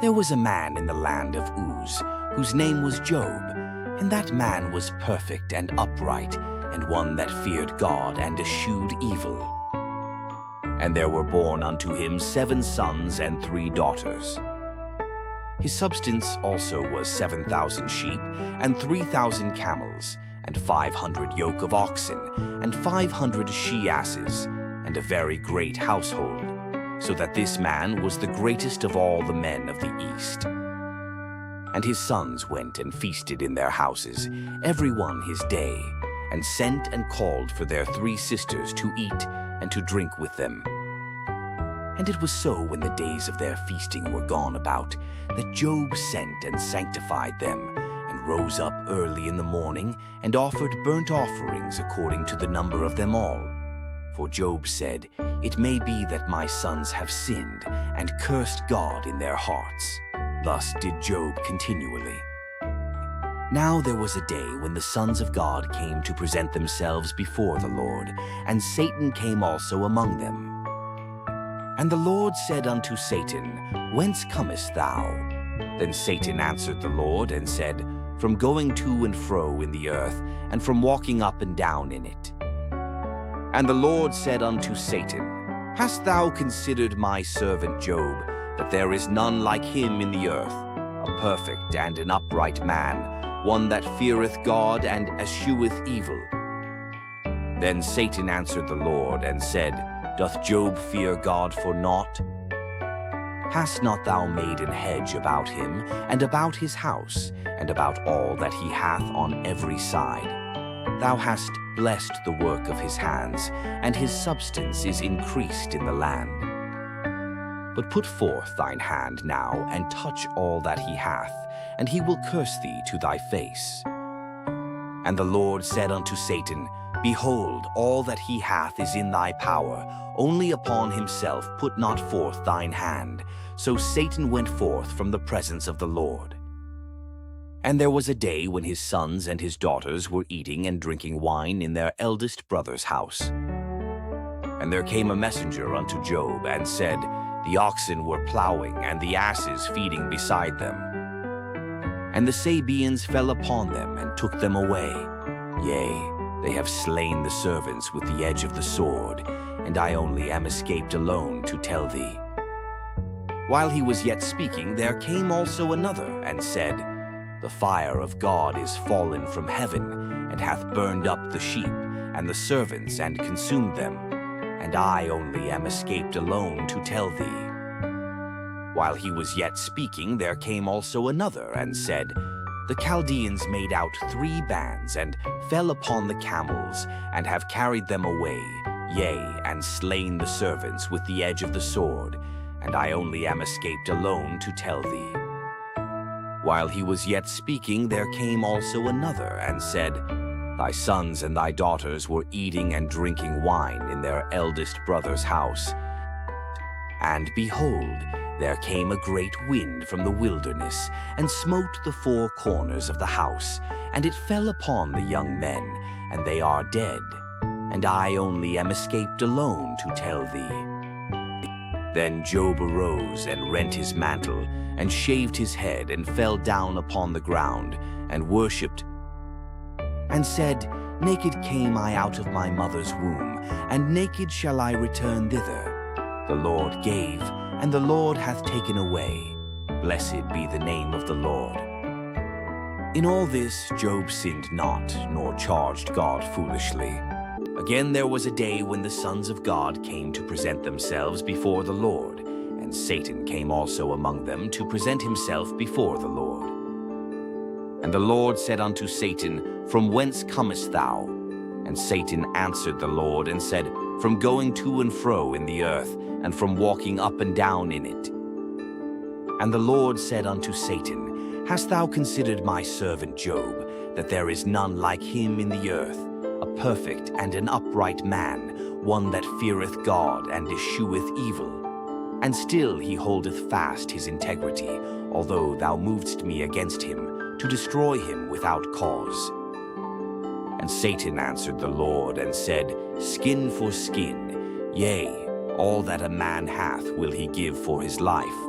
There was a man in the land of Uz, whose name was Job, and that man was perfect and upright, and one that feared God and eschewed evil. And there were born unto him 7 sons and 3 daughters. His substance also was 7,000 sheep, and 3,000 camels, and 500 yoke of oxen, and 500 she-asses, and a very great household, so that this man was the greatest of all the men of the East. And his sons went and feasted in their houses, every one his day, and sent and called for their 3 sisters to eat and to drink with them. And it was so when the days of their feasting were gone about, that Job sent and sanctified them, and rose up early in the morning, and offered burnt offerings according to the number of them all. For Job said, "It may be that my sons have sinned, and cursed God in their hearts." Thus did Job continually. Now there was a day when the sons of God came to present themselves before the Lord, and Satan came also among them. And the Lord said unto Satan, "Whence comest thou?" Then Satan answered the Lord and said, "From going to and fro in the earth, and from walking up and down in it." And the Lord said unto Satan, "Hast thou considered my servant Job, that there is none like him in the earth, a perfect and an upright man, one that feareth God and escheweth evil?" Then Satan answered the Lord and said, "Doth Job fear God for naught? Hast not thou made an hedge about him, and about his house, and about all that he hath on every side? Thou hast blessed the work of his hands, and his substance is increased in the land. But put forth thine hand now, and touch all that he hath, and he will curse thee to thy face." And the Lord said unto Satan, "Behold, all that he hath is in thy power, only upon himself put not forth thine hand." So Satan went forth from the presence of the Lord. And there was a day when his sons and his daughters were eating and drinking wine in their eldest brother's house. And there came a messenger unto Job, and said, "The oxen were plowing, and the asses feeding beside them. And the Sabeans fell upon them, and took them away. Yea, they have slain the servants with the edge of the sword, and I only am escaped alone to tell thee." While he was yet speaking, there came also another, and said, "The fire of God is fallen from heaven, and hath burned up the sheep, and the servants, and consumed them. And I only am escaped alone to tell thee." While he was yet speaking, there came also another, and said, "The Chaldeans made out 3 bands, and fell upon the camels, and have carried them away, yea, and slain the servants with the edge of the sword, and I only am escaped alone to tell thee." While he was yet speaking, there came also another, and said, "Thy sons and thy daughters were eating and drinking wine in their eldest brother's house. And behold, there came a great wind from the wilderness, and smote the 4 corners of the house, and it fell upon the young men, and they are dead. And I only am escaped alone to tell thee." Then Job arose and rent his mantle, and shaved his head, and fell down upon the ground, and worshipped, and said, "Naked came I out of my mother's womb, and naked shall I return thither. The Lord gave, and the Lord hath taken away. Blessed be the name of the Lord." In all this Job sinned not, nor charged God foolishly. Again there was a day when the sons of God came to present themselves before the Lord, and Satan came also among them to present himself before the Lord. And the Lord said unto Satan, "From whence comest thou?" And Satan answered the Lord and said, "From going to and fro in the earth, and from walking up and down in it." And the Lord said unto Satan, "Hast thou considered my servant Job, that there is none like him in the earth, a perfect and an upright man, one that feareth God and escheweth evil? And still he holdeth fast his integrity, although thou movedst me against him, to destroy him without cause." And Satan answered the Lord and said, "Skin for skin, yea, all that a man hath will he give for his life."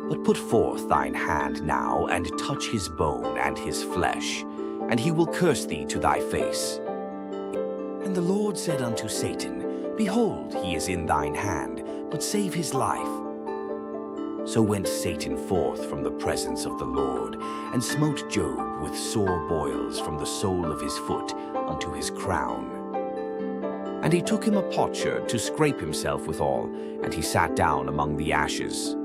But put forth thine hand now, and touch his bone and his flesh, and he will curse thee to thy face. And the Lord said unto Satan, Behold, he is in thine hand, but save his life. So went Satan forth from the presence of the Lord, and smote Job with sore boils from the sole of his foot unto his crown. And he took him a potsherd to scrape himself withal, and he sat down among the ashes.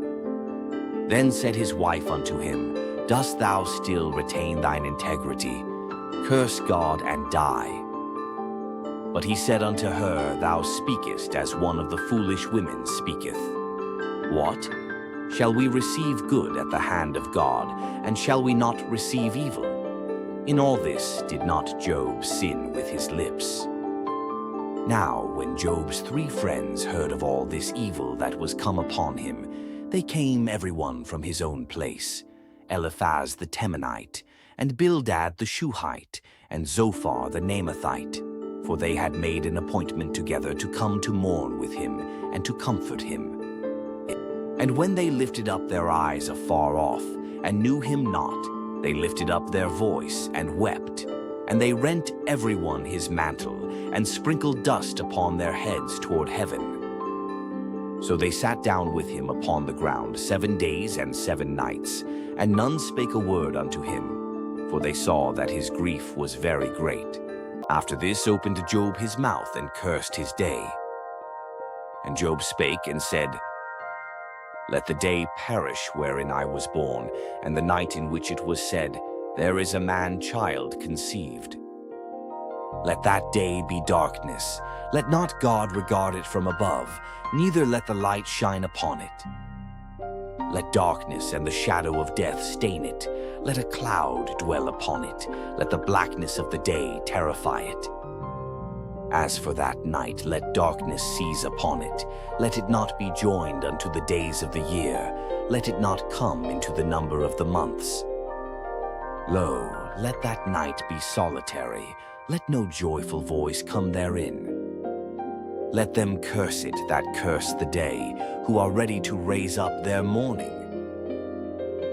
Then said his wife unto him, Dost thou still retain thine integrity? Curse God and die. But he said unto her, Thou speakest as one of the foolish women speaketh. What? Shall we receive good at the hand of God, and shall we not receive evil? In all this did not Job sin with his lips. Now when Job's 3 friends heard of all this evil that was come upon him, they came every one from his own place, Eliphaz the Temanite, and Bildad the Shuhite, and Zophar the Naamathite, for they had made an appointment together to come to mourn with him, and to comfort him. And when they lifted up their eyes afar off, and knew him not, they lifted up their voice, and wept. And they rent every one his mantle, and sprinkled dust upon their heads toward heaven. So they sat down with him upon the ground 7 days and 7 nights, and none spake a word unto him, for they saw that his grief was very great. After this opened Job his mouth, and cursed his day. And Job spake and said, Let the day perish wherein I was born, and the night in which it was said, There is a man-child conceived. Let that day be darkness. Let not God regard it from above, neither let the light shine upon it. Let darkness and the shadow of death stain it. Let a cloud dwell upon it. Let the blackness of the day terrify it. As for that night, let darkness seize upon it. Let it not be joined unto the days of the year. Let it not come into the number of the months. Lo, let that night be solitary. Let no joyful voice come therein. Let them curse it that curse the day, who are ready to raise up their mourning.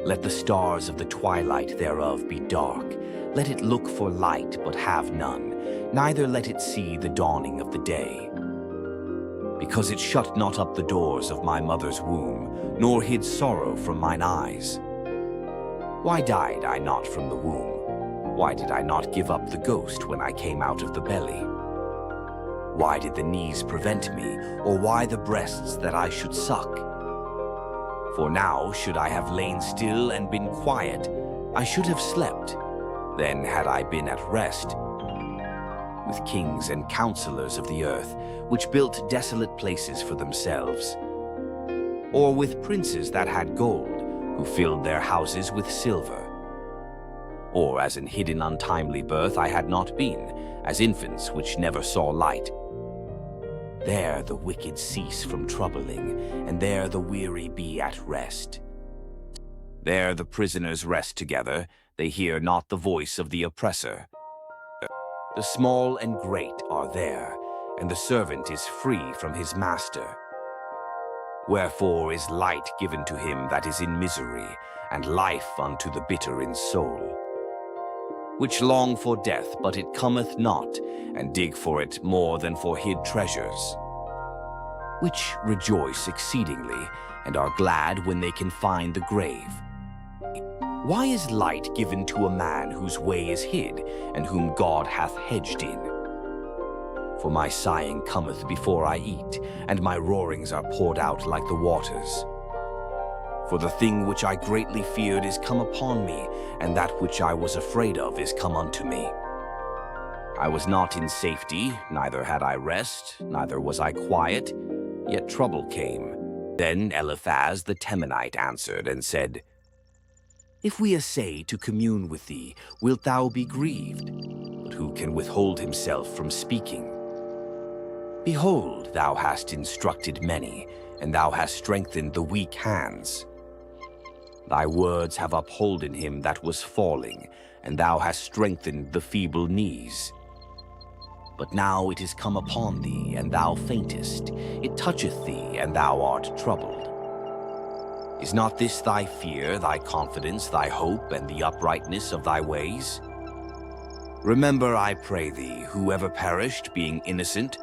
Let the stars of the twilight thereof be dark. Let it look for light, but have none, neither let it see the dawning of the day. Because it shut not up the doors of my mother's womb, nor hid sorrow from mine eyes. Why died I not from the womb? Why did I not give up the ghost when I came out of the belly? Why did the knees prevent me, or why the breasts that I should suck? For now should I have lain still and been quiet, I should have slept. Then had I been at rest. With kings and counselors of the earth, which built desolate places for themselves. Or with princes that had gold, who filled their houses with silver. Or as in hidden untimely birth I had not been, as infants which never saw light. There the wicked cease from troubling, and there the weary be at rest. There the prisoners rest together, they hear not the voice of the oppressor. The small and great are there, and the servant is free from his master. Wherefore is light given to him that is in misery, and life unto the bitter in soul. Which long for death, but it cometh not, and dig for it more than for hid treasures. Which rejoice exceedingly, and are glad when they can find the grave. Why is light given to a man whose way is hid, and whom God hath hedged in? For my sighing cometh before I eat, and my roarings are poured out like the waters. For the thing which I greatly feared is come upon me, and that which I was afraid of is come unto me. I was not in safety, neither had I rest, neither was I quiet, yet trouble came. Then Eliphaz the Temanite answered and said, If we essay to commune with thee, wilt thou be grieved? But who can withhold himself from speaking? Behold, thou hast instructed many, and thou hast strengthened the weak hands. Thy words have upholden him that was falling, and thou hast strengthened the feeble knees. But now it is come upon thee, and thou faintest. It toucheth thee, and thou art troubled. Is not this thy fear, thy confidence, thy hope, and the uprightness of thy ways? Remember, I pray thee, who ever perished, being innocent,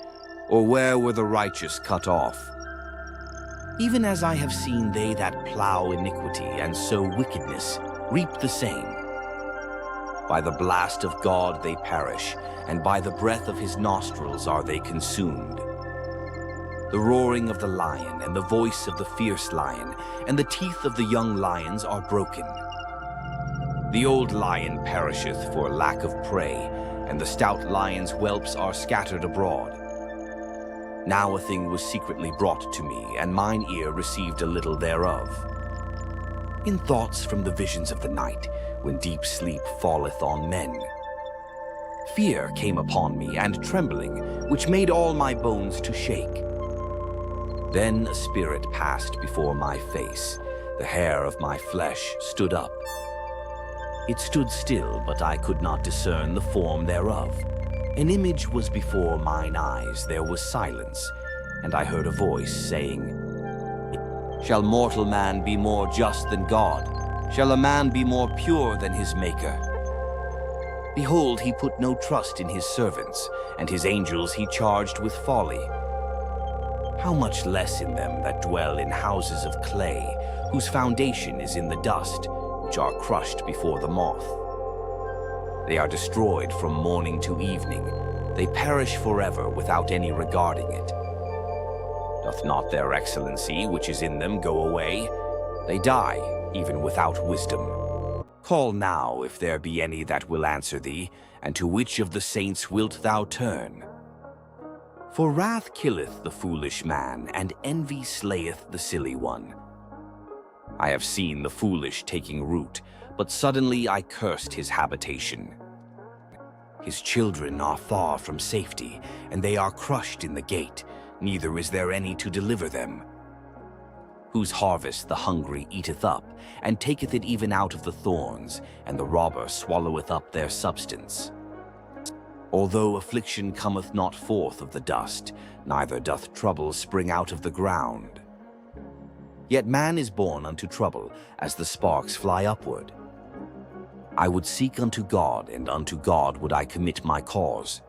or where were the righteous cut off? Even as I have seen they that plow iniquity and sow wickedness reap the same. By the blast of God they perish, and by the breath of his nostrils are they consumed. The roaring of the lion and the voice of the fierce lion and the teeth of the young lions are broken. The old lion perisheth for lack of prey, and the stout lion's whelps are scattered abroad. Now a thing was secretly brought to me, and mine ear received a little thereof. In thoughts from the visions of the night, when deep sleep falleth on men. Fear came upon me, and trembling, which made all my bones to shake. Then a spirit passed before my face, the hair of my flesh stood up. It stood still, but I could not discern the form thereof. An image was before mine eyes, there was silence, and I heard a voice saying, Shall mortal man be more just than God? Shall a man be more pure than his Maker? Behold, he put no trust in his servants, and his angels he charged with folly. How much less in them that dwell in houses of clay, whose foundation is in the dust, which are crushed before the moth. They are destroyed from morning to evening. They perish forever without any regarding it. Doth not their excellency which is in them go away? They die, even without wisdom. Call now, if there be any that will answer thee, and to which of the saints wilt thou turn? For wrath killeth the foolish man, and envy slayeth the silly one. I have seen the foolish taking root, but suddenly I cursed his habitation. His children are far from safety, and they are crushed in the gate, neither is there any to deliver them. Whose harvest the hungry eateth up, and taketh it even out of the thorns, and the robber swalloweth up their substance. Although affliction cometh not forth of the dust, neither doth trouble spring out of the ground. Yet man is born unto trouble, as the sparks fly upward. I would seek unto God, and unto God would I commit my cause,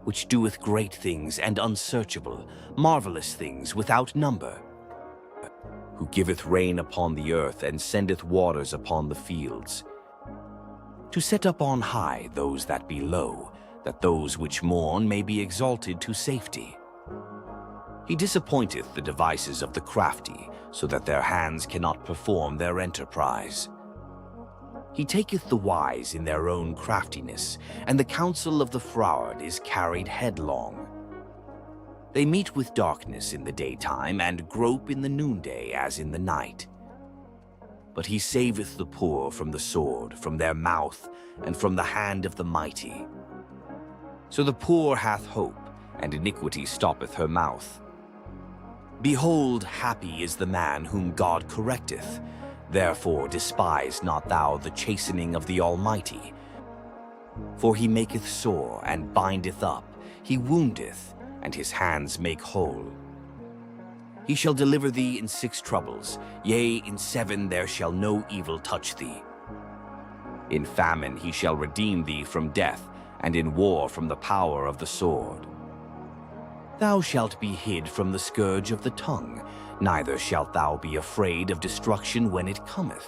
which doeth great things and unsearchable, marvelous things without number, who giveth rain upon the earth and sendeth waters upon the fields, to set up on high those that be low, that those which mourn may be exalted to safety. He disappointeth the devices of the crafty, so that their hands cannot perform their enterprise. He taketh the wise in their own craftiness, and the counsel of the froward is carried headlong. They meet with darkness in the daytime, and grope in the noonday as in the night. But he saveth the poor from the sword, from their mouth, and from the hand of the mighty. So the poor hath hope, and iniquity stoppeth her mouth. Behold, happy is the man whom God correcteth. Therefore despise not thou the chastening of the Almighty. For he maketh sore, and bindeth up, he woundeth, and his hands make whole. He shall deliver thee in 6 troubles, yea, in 7 there shall no evil touch thee. In famine he shall redeem thee from death, and in war from the power of the sword. Thou shalt be hid from the scourge of the tongue, neither shalt thou be afraid of destruction when it cometh.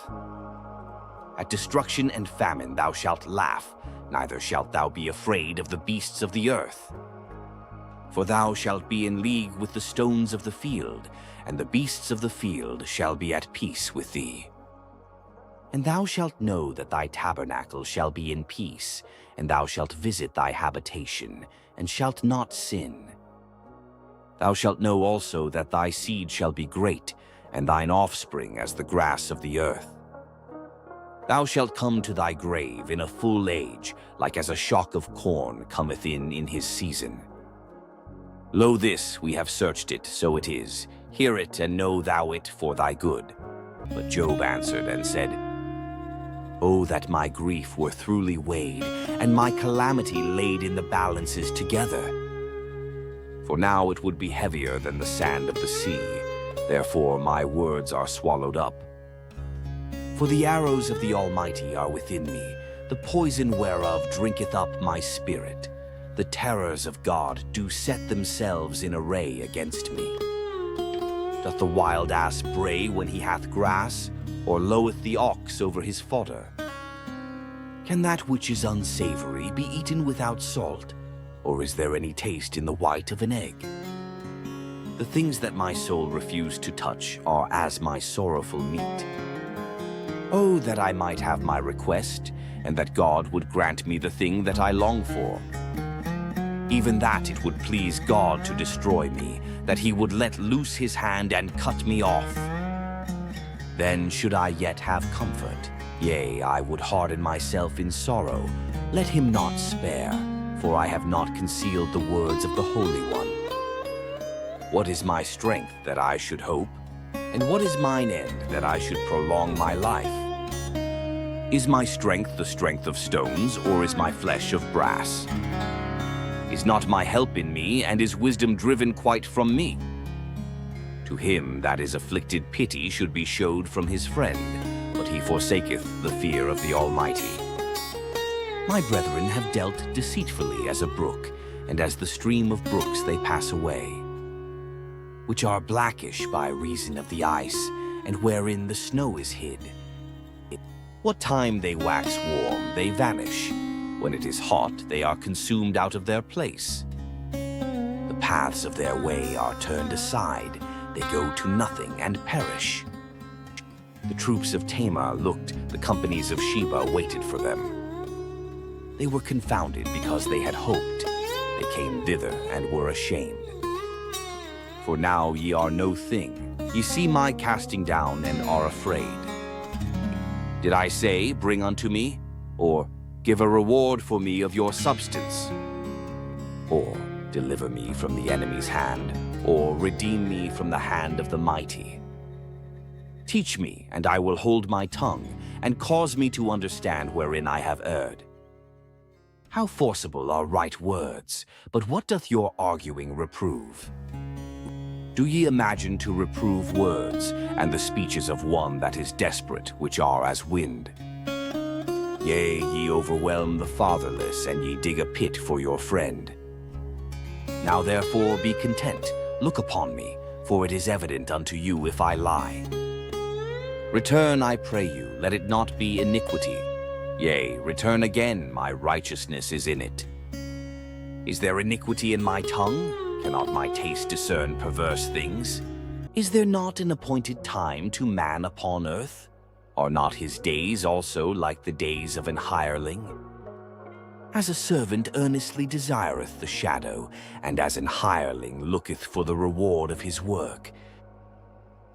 At destruction and famine thou shalt laugh, neither shalt thou be afraid of the beasts of the earth. For thou shalt be in league with the stones of the field, and the beasts of the field shall be at peace with thee. And thou shalt know that thy tabernacle shall be in peace, and thou shalt visit thy habitation, and shalt not sin. Thou shalt know also that thy seed shall be great, and thine offspring as the grass of the earth. Thou shalt come to thy grave in a full age, like as a shock of corn cometh in his season. Lo, this we have searched it, so it is. Hear it, and know thou it for thy good. But Job answered and said, O that my grief were throughly weighed, and my calamity laid in the balances together. For now it would be heavier than the sand of the sea, Therefore my words are swallowed up. For the arrows of the Almighty are within me, the poison whereof drinketh up my spirit. The terrors of God do set themselves in array against me. Doth the wild ass bray when he hath grass, or loweth the ox over his fodder? Can that which is unsavory be eaten without salt, or is there any taste in the white of an egg? The things that my soul refused to touch are as my sorrowful meat. Oh, that I might have my request, and that God would grant me the thing that I long for. Even that it would please God to destroy me, that he would let loose his hand and cut me off. Then should I yet have comfort, yea, I would harden myself in sorrow. Let him not spare, for I have not concealed the words of the Holy One. What is my strength that I should hope? And what is mine end that I should prolong my life? Is my strength the strength of stones, or is my flesh of brass? Is not my help in me, and is wisdom driven quite from me? To him that is afflicted pity should be showed from his friend, but he forsaketh the fear of the Almighty. My brethren have dealt deceitfully as a brook, and as the stream of brooks they pass away, which are blackish by reason of the ice, and wherein the snow is hid. What time they wax warm, they vanish. When it is hot, they are consumed out of their place. The paths of their way are turned aside. They go to nothing and perish. The troops of Tamar looked, the companies of Sheba waited for them. They were confounded because they had hoped. They came thither and were ashamed. For now ye are no thing. Ye see my casting down and are afraid. Did I say, bring unto me? Or give a reward for me of your substance? Or deliver me from the enemy's hand? Or redeem me from the hand of the mighty? Teach me, and I will hold my tongue, and cause me to understand wherein I have erred. How forcible are right words, but what doth your arguing reprove? Do ye imagine to reprove words, and the speeches of one that is desperate, which are as wind? Yea, ye overwhelm the fatherless, and ye dig a pit for your friend. Now therefore be content, look upon me, for it is evident unto you if I lie. Return, I pray you, let it not be iniquity. Yea, return again, my righteousness is in it. Is there iniquity in my tongue? Cannot my taste discern perverse things? Is there not an appointed time to man upon earth? Are not his days also like the days of an hireling? As a servant earnestly desireth the shadow, and as an hireling looketh for the reward of his work,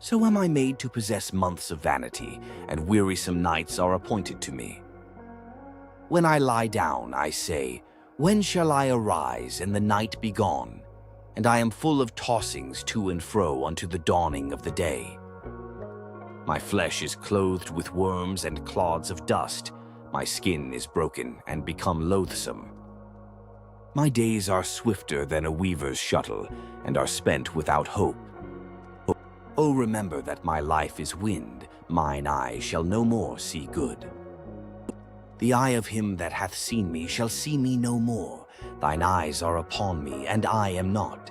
so am I made to possess months of vanity, and wearisome nights are appointed to me. When I lie down, I say, when shall I arise and the night be gone? And I am full of tossings to and fro unto the dawning of the day. My flesh is clothed with worms and clods of dust. My skin is broken and become loathsome. My days are swifter than a weaver's shuttle, and are spent without hope. Oh, remember that my life is wind, mine eye shall no more see good. The eye of him that hath seen me shall see me no more. Thine eyes are upon me, and I am not.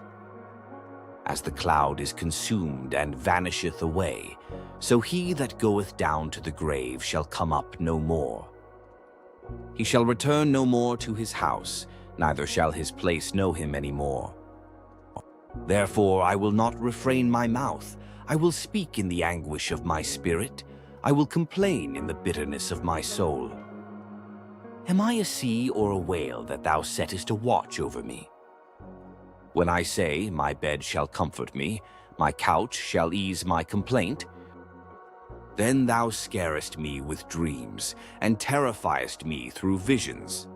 As the cloud is consumed and vanisheth away, so he that goeth down to the grave shall come up no more. He shall return no more to his house, neither shall his place know him any more. Therefore I will not refrain my mouth. I will speak in the anguish of my spirit. I will complain in the bitterness of my soul. Am I a sea or a whale that thou settest a watch over me? When I say, my bed shall comfort me, my couch shall ease my complaint, then thou scarest me with dreams, and terrifiest me through visions,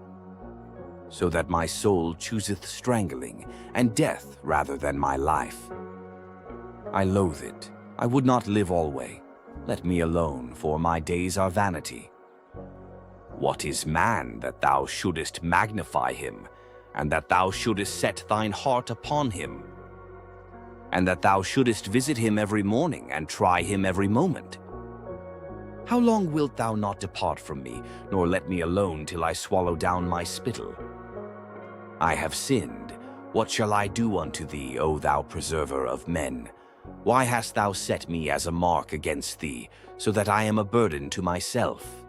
so that my soul chooseth strangling, and death rather than my life. I loathe it. I would not live alway. Let me alone, for my days are vanity. What is man that thou shouldest magnify him, and that thou shouldest set thine heart upon him? and that thou shouldest visit him every morning and try him every moment? How long wilt thou not depart from me, nor let me alone till I swallow down my spittle? I have sinned. What shall I do unto thee, O thou preserver of men? Why hast thou set me as a mark against thee, so that I am a burden to myself?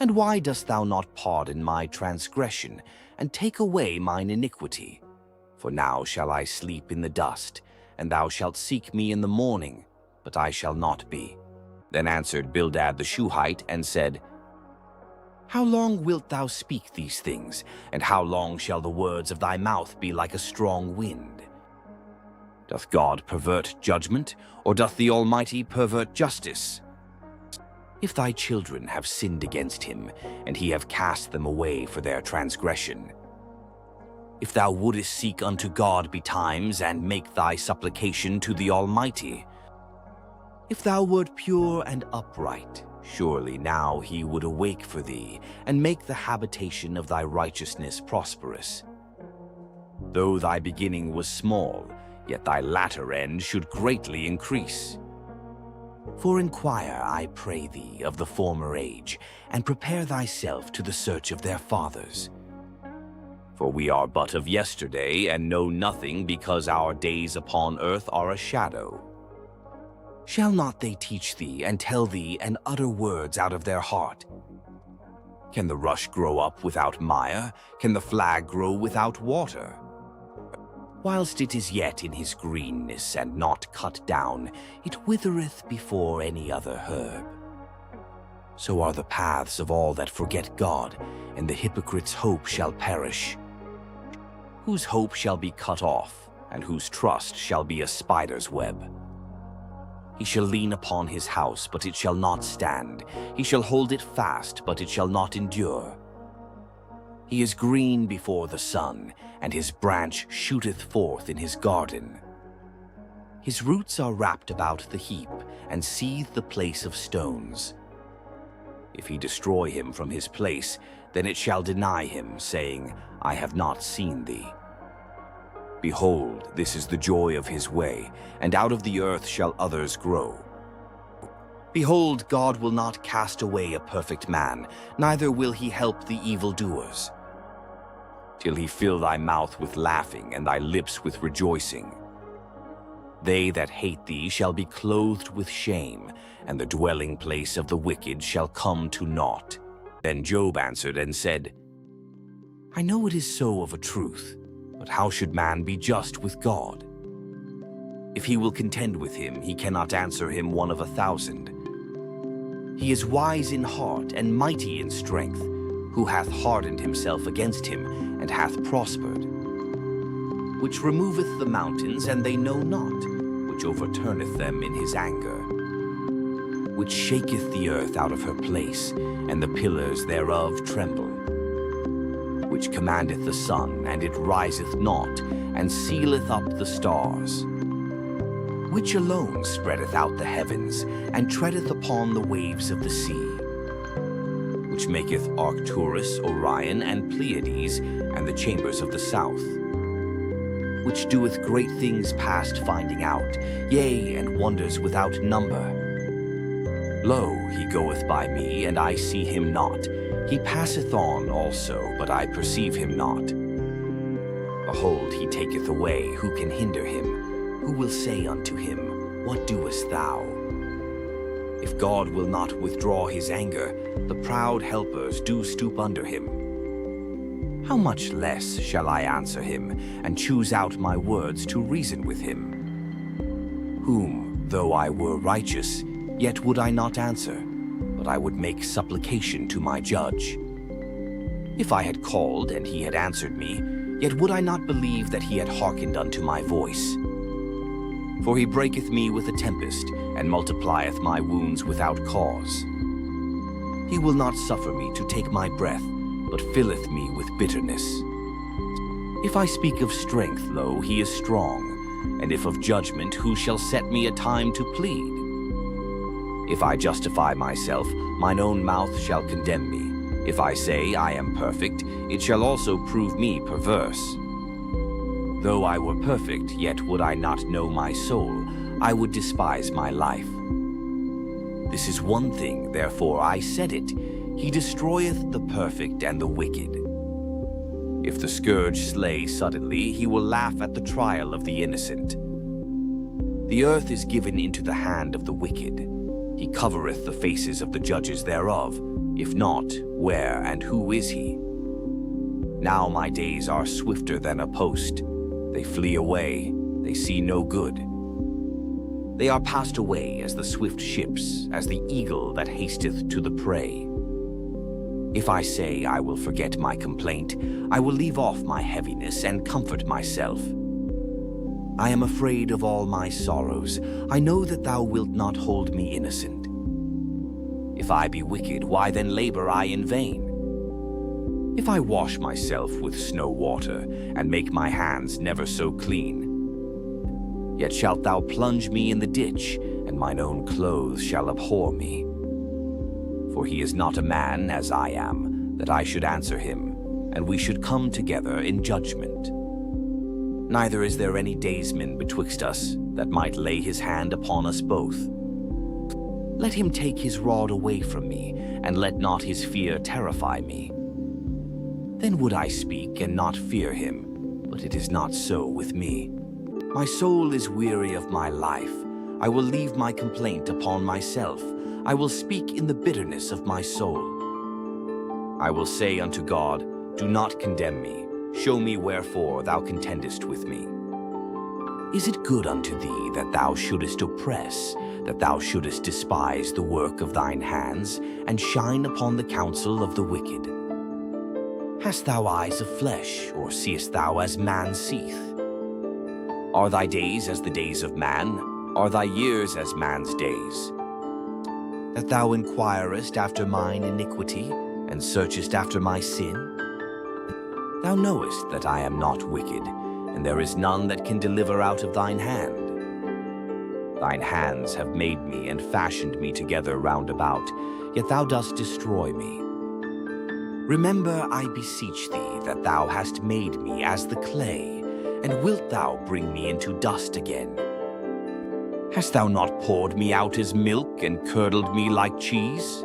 And why dost thou not pardon my transgression, and take away mine iniquity? For now shall I sleep in the dust, and thou shalt seek me in the morning, but I shall not be. Then answered Bildad the Shuhite, and said, How long wilt thou speak these things, and how long shall the words of thy mouth be like a strong wind? Doth God pervert judgment, or doth the Almighty pervert justice? If thy children have sinned against him, and he have cast them away for their transgression, if thou wouldest seek unto God betimes, and make thy supplication to the Almighty, if thou wert pure and upright, surely now he would awake for thee, and make the habitation of thy righteousness prosperous. Though thy beginning was small, yet thy latter end should greatly increase. For inquire, I pray thee, of the former age, and prepare thyself to the search of their fathers. For we are but of yesterday, and know nothing, because our days upon earth are a shadow. Shall not they teach thee, and tell thee, and utter words out of their heart? Can the rush grow up without mire? Can the flag grow without water? Whilst it is yet in his greenness, and not cut down, it withereth before any other herb. So are the paths of all that forget God, and the hypocrite's hope shall perish. Whose hope shall be cut off, and whose trust shall be a spider's web. He shall lean upon his house, but it shall not stand. He shall hold it fast, but it shall not endure. He is green before the sun, and his branch shooteth forth in his garden. His roots are wrapped about the heap, and seethe the place of stones. If he destroy him from his place, then it shall deny him, saying, I have not seen thee. Behold, this is the joy of his way, and out of the earth shall others grow. Behold, God will not cast away a perfect man, neither will he help the evildoers. Till he fill thy mouth with laughing, and thy lips with rejoicing. They that hate thee shall be clothed with shame, and the dwelling place of the wicked shall come to naught. Then Job answered and said, I know it is so of a truth, but how should man be just with God? If he will contend with him, he cannot answer him 1 of 1,000. He is wise in heart and mighty in strength, who hath hardened himself against him, and hath prospered. Which removeth the mountains, and they know not, which overturneth them in his anger. Which shaketh the earth out of her place, and the pillars thereof tremble. Which commandeth the sun, and it riseth not, and sealeth up the stars. Which alone spreadeth out the heavens, and treadeth upon the waves of the sea. Which maketh Arcturus, Orion, and Pleiades, and the chambers of the south. Which doeth great things past finding out, yea, and wonders without number. Lo, he goeth by me, and I see him not. He passeth on also, but I perceive him not. Behold, he taketh away, who can hinder him? Who will say unto him, What doest thou? If God will not withdraw his anger, the proud helpers do stoop under him. How much less shall I answer him, and choose out my words to reason with him? Whom, though I were righteous, yet would I not answer, but I would make supplication to my judge. If I had called, and he had answered me, yet would I not believe that he had hearkened unto my voice. For he breaketh me with a tempest, and multiplieth my wounds without cause. He will not suffer me to take my breath, but filleth me with bitterness. If I speak of strength, lo, he is strong, and if of judgment, who shall set me a time to plead? If I justify myself, mine own mouth shall condemn me. If I say I am perfect, it shall also prove me perverse. Though I were perfect, yet would I not know my soul. I would despise my life. This is one thing, therefore I said it. He destroyeth the perfect and the wicked. If the scourge slay suddenly, he will laugh at the trial of the innocent. The earth is given into the hand of the wicked. He covereth the faces of the judges thereof. If not, where and who is he? Now my days are swifter than a post. They flee away, they see no good. They are passed away as the swift ships, as the eagle that hasteth to the prey. If I say I will forget my complaint, I will leave off my heaviness and comfort myself. I am afraid of all my sorrows. I know that thou wilt not hold me innocent. If I be wicked, why then labor I in vain? If I wash myself with snow water, and make my hands never so clean, yet shalt thou plunge me in the ditch, and mine own clothes shall abhor me. For he is not a man as I am, that I should answer him, and we should come together in judgment. Neither is there any daysman betwixt us, that might lay his hand upon us both. Let him take his rod away from me, and let not his fear terrify me. Then would I speak and not fear him, but it is not so with me. My soul is weary of my life. I will leave my complaint upon myself. I will speak in the bitterness of my soul. I will say unto God, do not condemn me. Show me wherefore thou contendest with me. Is it good unto thee that thou shouldest oppress, that thou shouldest despise the work of thine hands, and shine upon the counsel of the wicked? Hast thou eyes of flesh, or seest thou as man seeth? Are thy days as the days of man? Are thy years as man's days? That thou inquirest after mine iniquity, and searchest after my sin? Thou knowest that I am not wicked, and there is none that can deliver out of thine hand. Thine hands have made me and fashioned me together round about, yet thou dost destroy me. Remember, I beseech thee, that thou hast made me as the clay, and wilt thou bring me into dust again? Hast thou not poured me out as milk, and curdled me like cheese?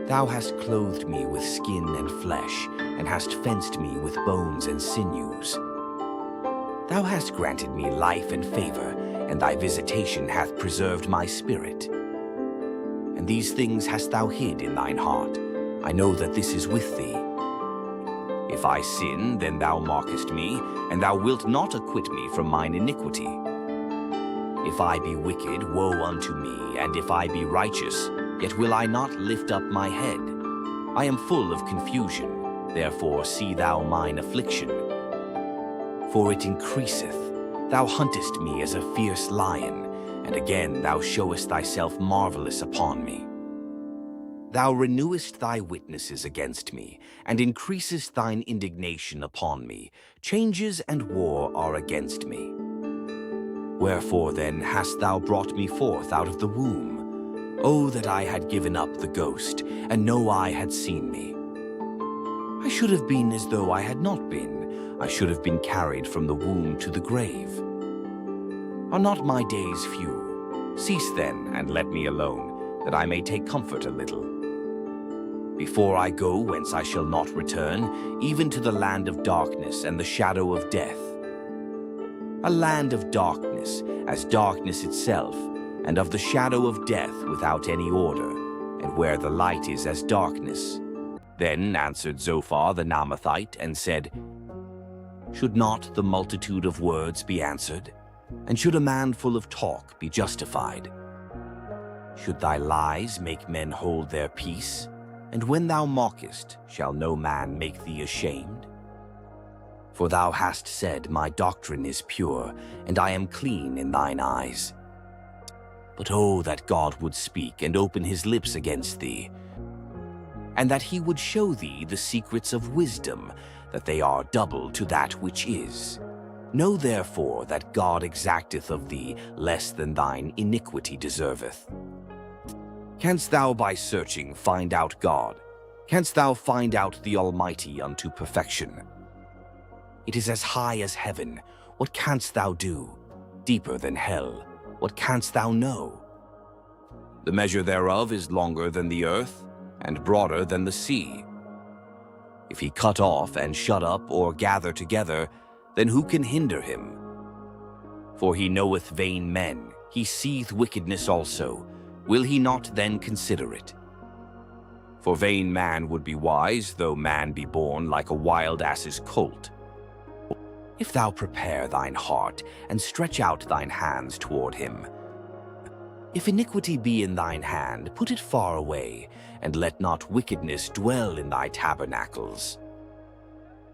Thou hast clothed me with skin and flesh, and hast fenced me with bones and sinews. Thou hast granted me life and favor, and thy visitation hath preserved my spirit. And these things hast thou hid in thine heart. I know that this is with thee. If I sin, then thou mockest me, and thou wilt not acquit me from mine iniquity. If I be wicked, woe unto me, and if I be righteous, yet will I not lift up my head. I am full of confusion, therefore see thou mine affliction. For it increaseth. Thou huntest me as a fierce lion, and again thou showest thyself marvelous upon me. Thou renewest thy witnesses against me, and increasest thine indignation upon me. Changes and war are against me. Wherefore then hast thou brought me forth out of the womb? Oh, that I had given up the ghost, and no eye had seen me. I should have been as though I had not been. I should have been carried from the womb to the grave. Are not my days few? Cease then, and let me alone, that I may take comfort a little. Before I go whence I shall not return, even to the land of darkness and the shadow of death. A land of darkness, as darkness itself, and of the shadow of death without any order, and where the light is as darkness. Then answered Zophar the Naamathite, and said, Should not the multitude of words be answered? And should a man full of talk be justified? Should thy lies make men hold their peace? And when thou mockest, shall no man make thee ashamed? For thou hast said, My doctrine is pure, and I am clean in thine eyes. But oh, that God would speak and open his lips against thee, and that he would show thee the secrets of wisdom, that they are double to that which is. Know therefore that God exacteth of thee less than thine iniquity deserveth. Canst thou by searching find out God? Canst thou find out the Almighty unto perfection? It is as high as heaven. What canst thou do? Deeper than hell. What canst thou know? The measure thereof is longer than the earth, and broader than the sea. If he cut off and shut up or gather together, then who can hinder him? For he knoweth vain men, he seeth wickedness also. Will he not then consider it? For vain man would be wise, though man be born like a wild ass's colt. If thou prepare thine heart, and stretch out thine hands toward him, if iniquity be in thine hand, put it far away, and let not wickedness dwell in thy tabernacles.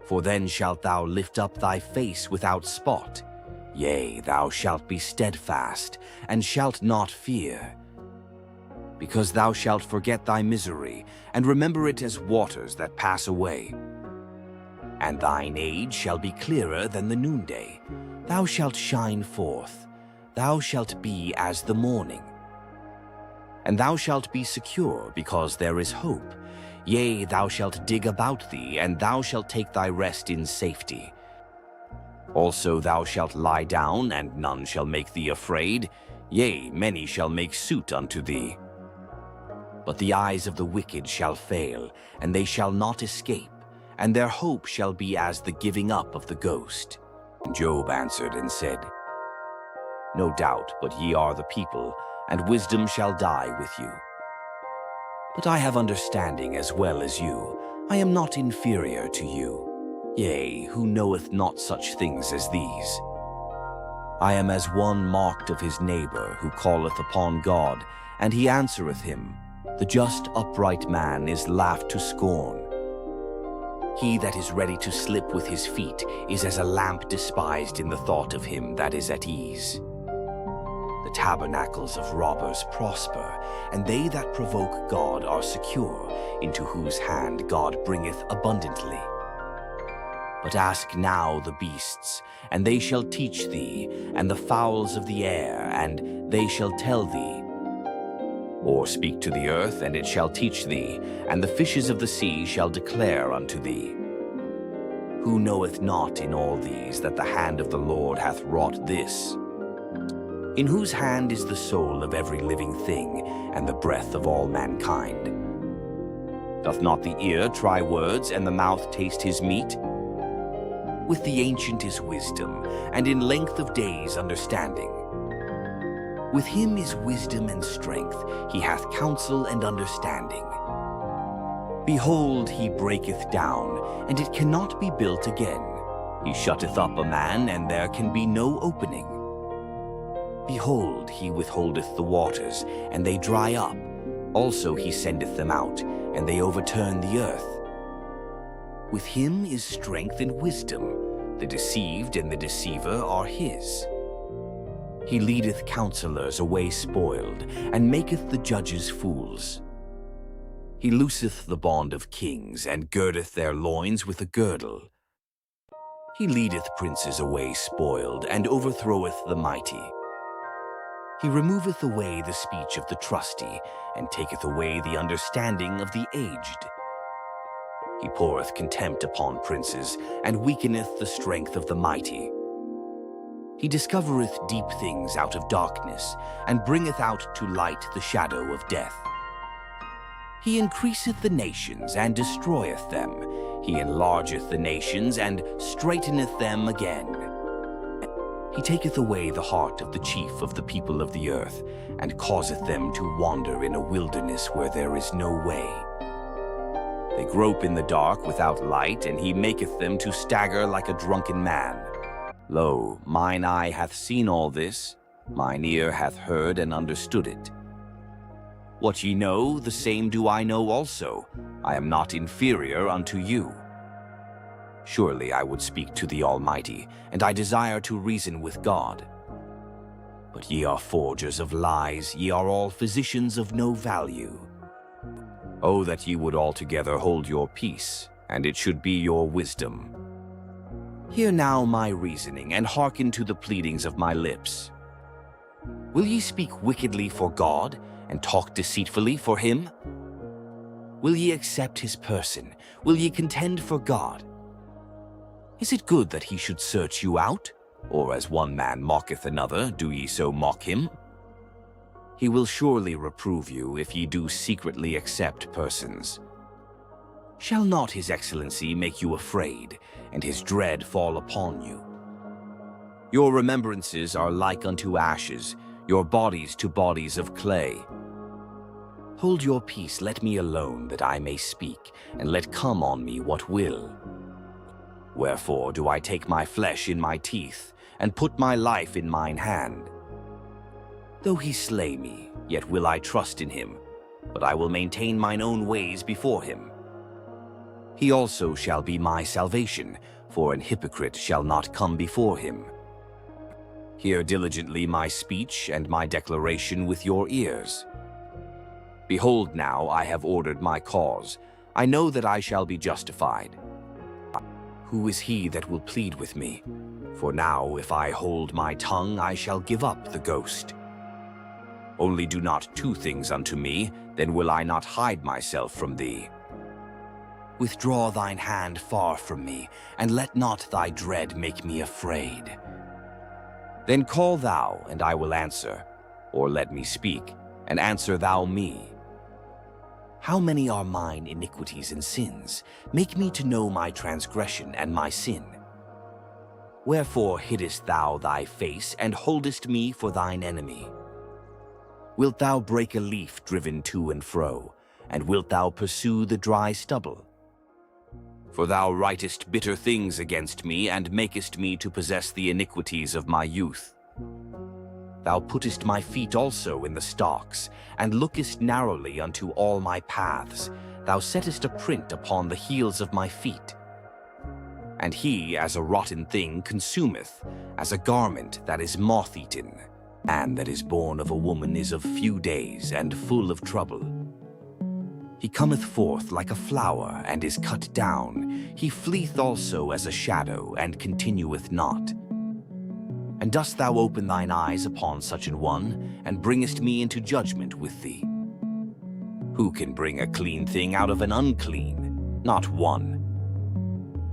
For then shalt thou lift up thy face without spot. Yea, thou shalt be steadfast, and shalt not fear. Because thou shalt forget thy misery, and remember it as waters that pass away. And thine age shall be clearer than the noonday. Thou shalt shine forth. Thou shalt be as the morning. And thou shalt be secure, because there is hope. Yea, thou shalt dig about thee, and thou shalt take thy rest in safety. Also thou shalt lie down, and none shall make thee afraid. Yea, many shall make suit unto thee. But the eyes of the wicked shall fail, and they shall not escape, and their hope shall be as the giving up of the ghost. And Job answered and said, No doubt, but ye are the people, and wisdom shall die with you. But I have understanding as well as you. I am not inferior to you. Yea, who knoweth not such things as these? I am as one marked of his neighbor, who calleth upon God, and he answereth him. The just upright man is laughed to scorn. He that is ready to slip with his feet is as a lamp despised in the thought of him that is at ease. The tabernacles of robbers prosper, and they that provoke God are secure, into whose hand God bringeth abundantly. But ask now the beasts, and they shall teach thee, and the fowls of the air, and they shall tell thee. Or speak to the earth, and it shall teach thee, and the fishes of the sea shall declare unto thee. Who knoweth not in all these that the hand of the Lord hath wrought this? In whose hand is the soul of every living thing, and the breath of all mankind? Doth not the ear try words, and the mouth taste his meat? With the ancient is wisdom, and in length of days understanding. With him is wisdom and strength, he hath counsel and understanding. Behold, he breaketh down, and it cannot be built again. He shutteth up a man, and there can be no opening. Behold, he withholdeth the waters, and they dry up. Also he sendeth them out, and they overturn the earth. With him is strength and wisdom. The deceived and the deceiver are his. He leadeth counselors away spoiled, and maketh the judges fools. He looseth the bond of kings, and girdeth their loins with a girdle. He leadeth princes away spoiled, and overthroweth the mighty. He removeth away the speech of the trusty, and taketh away the understanding of the aged. He poureth contempt upon princes, and weakeneth the strength of the mighty. He discovereth deep things out of darkness, and bringeth out to light the shadow of death. He increaseth the nations, and destroyeth them. He enlargeth the nations, and straiteneth them again. He taketh away the heart of the chief of the people of the earth, and causeth them to wander in a wilderness where there is no way. They grope in the dark without light, and he maketh them to stagger like a drunken man. Lo, mine eye hath seen all this, mine ear hath heard and understood it. What ye know, the same do I know also. I am not inferior unto you. Surely I would speak to the Almighty, and I desire to reason with God. But ye are forgers of lies, ye are all physicians of no value. Oh, that ye would altogether hold your peace, and it should be your wisdom. Hear now my reasoning, and hearken to the pleadings of my lips. Will ye speak wickedly for God, and talk deceitfully for him? Will ye accept his person? Will ye contend for God? Is it good that he should search you out? Or as one man mocketh another, do ye so mock him? He will surely reprove you if ye do secretly accept persons. Shall not his excellency make you afraid, and his dread fall upon you? Your remembrances are like unto ashes, your bodies to bodies of clay. Hold your peace, let me alone, that I may speak, and let come on me what will. Wherefore do I take my flesh in my teeth, and put my life in mine hand? Though he slay me, yet will I trust in him, but I will maintain mine own ways before him. He also shall be my salvation, for an hypocrite shall not come before him. Hear diligently my speech and my declaration with your ears. Behold, now I have ordered my cause. I know that I shall be justified. Who is he that will plead with me? For now, if I hold my tongue, I shall give up the ghost. Only do not two things unto me, then will I not hide myself from thee. Withdraw thine hand far from me, and let not thy dread make me afraid. Then call thou, and I will answer, or let me speak, and answer thou me. How many are mine iniquities and sins? Make me to know my transgression and my sin. Wherefore hiddest thou thy face, and holdest me for thine enemy? Wilt thou break a leaf driven to and fro, and wilt thou pursue the dry stubble? For thou writest bitter things against me, and makest me to possess the iniquities of my youth. Thou puttest my feet also in the stocks, and lookest narrowly unto all my paths. Thou settest a print upon the heels of my feet. And he, as a rotten thing, consumeth, as a garment that is moth-eaten. Man that is born of a woman is of few days, and full of trouble. He cometh forth like a flower, and is cut down. He fleeth also as a shadow, and continueth not. And dost thou open thine eyes upon such an one, and bringest me into judgment with thee? Who can bring a clean thing out of an unclean? Not one.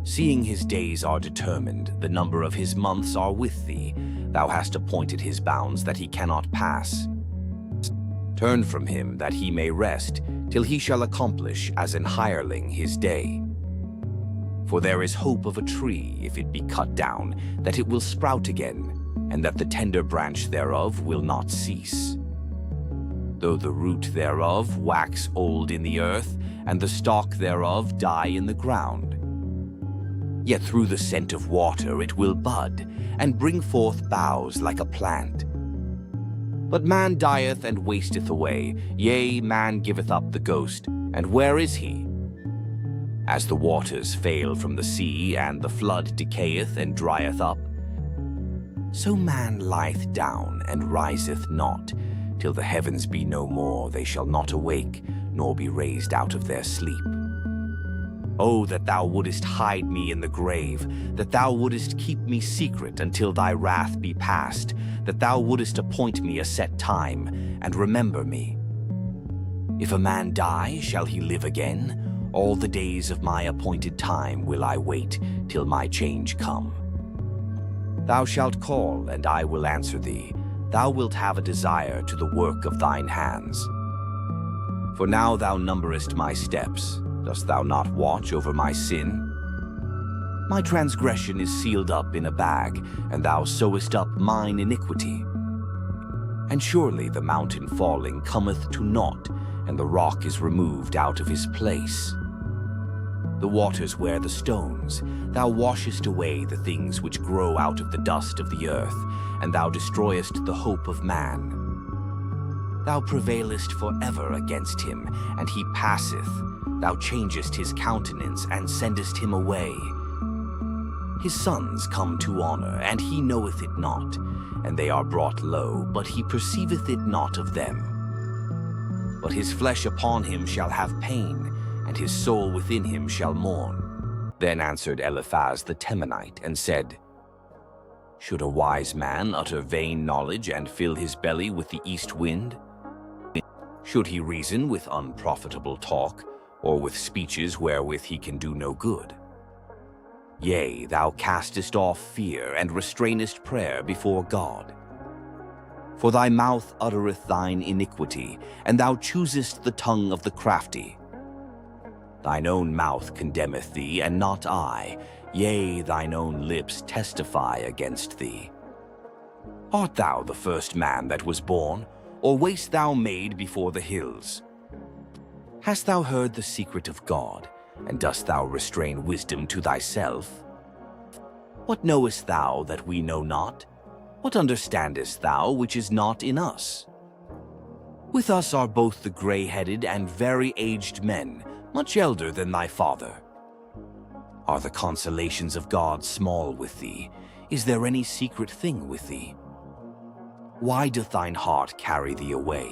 Seeing his days are determined, the number of his months are with thee. Thou hast appointed his bounds that he cannot pass. Turn from him that he may rest, till he shall accomplish as an hireling his day. For there is hope of a tree, if it be cut down, that it will sprout again, and that the tender branch thereof will not cease. Though the root thereof wax old in the earth, and the stalk thereof die in the ground, yet through the scent of water it will bud, and bring forth boughs like a plant. But man dieth and wasteth away, yea, man giveth up the ghost, and where is he? As the waters fail from the sea, and the flood decayeth and drieth up, so man lieth down and riseth not, till the heavens be no more, they shall not awake, nor be raised out of their sleep. Oh, that thou wouldest hide me in the grave, that thou wouldest keep me secret until thy wrath be past, that thou wouldest appoint me a set time, and remember me. If a man die, shall he live again? All the days of my appointed time will I wait, till my change come. Thou shalt call, and I will answer thee. Thou wilt have a desire to the work of thine hands. For now thou numberest my steps. Dost thou not watch over my sin? My transgression is sealed up in a bag, and thou sewest up mine iniquity. And surely the mountain falling cometh to naught, and the rock is removed out of his place. The waters wear the stones. Thou washest away the things which grow out of the dust of the earth, and thou destroyest the hope of man. Thou prevailest forever against him, and he passeth. Thou changest his countenance, and sendest him away. His sons come to honor, and he knoweth it not, and they are brought low, but he perceiveth it not of them. But his flesh upon him shall have pain, and his soul within him shall mourn. Then answered Eliphaz the Temanite, and said, Should a wise man utter vain knowledge, and fill his belly with the east wind? Should he reason with unprofitable talk, or with speeches wherewith he can do no good? Yea, thou castest off fear and restrainest prayer before God. For thy mouth uttereth thine iniquity, and thou choosest the tongue of the crafty. Thine own mouth condemneth thee, and not I. Yea, thine own lips testify against thee. Art thou the first man that was born, or wast thou made before the hills? Hast thou heard the secret of God, and dost thou restrain wisdom to thyself? What knowest thou that we know not? What understandest thou which is not in us? With us are both the gray-headed and very aged men, much elder than thy father. Are the consolations of God small with thee? Is there any secret thing with thee? Why doth thine heart carry thee away?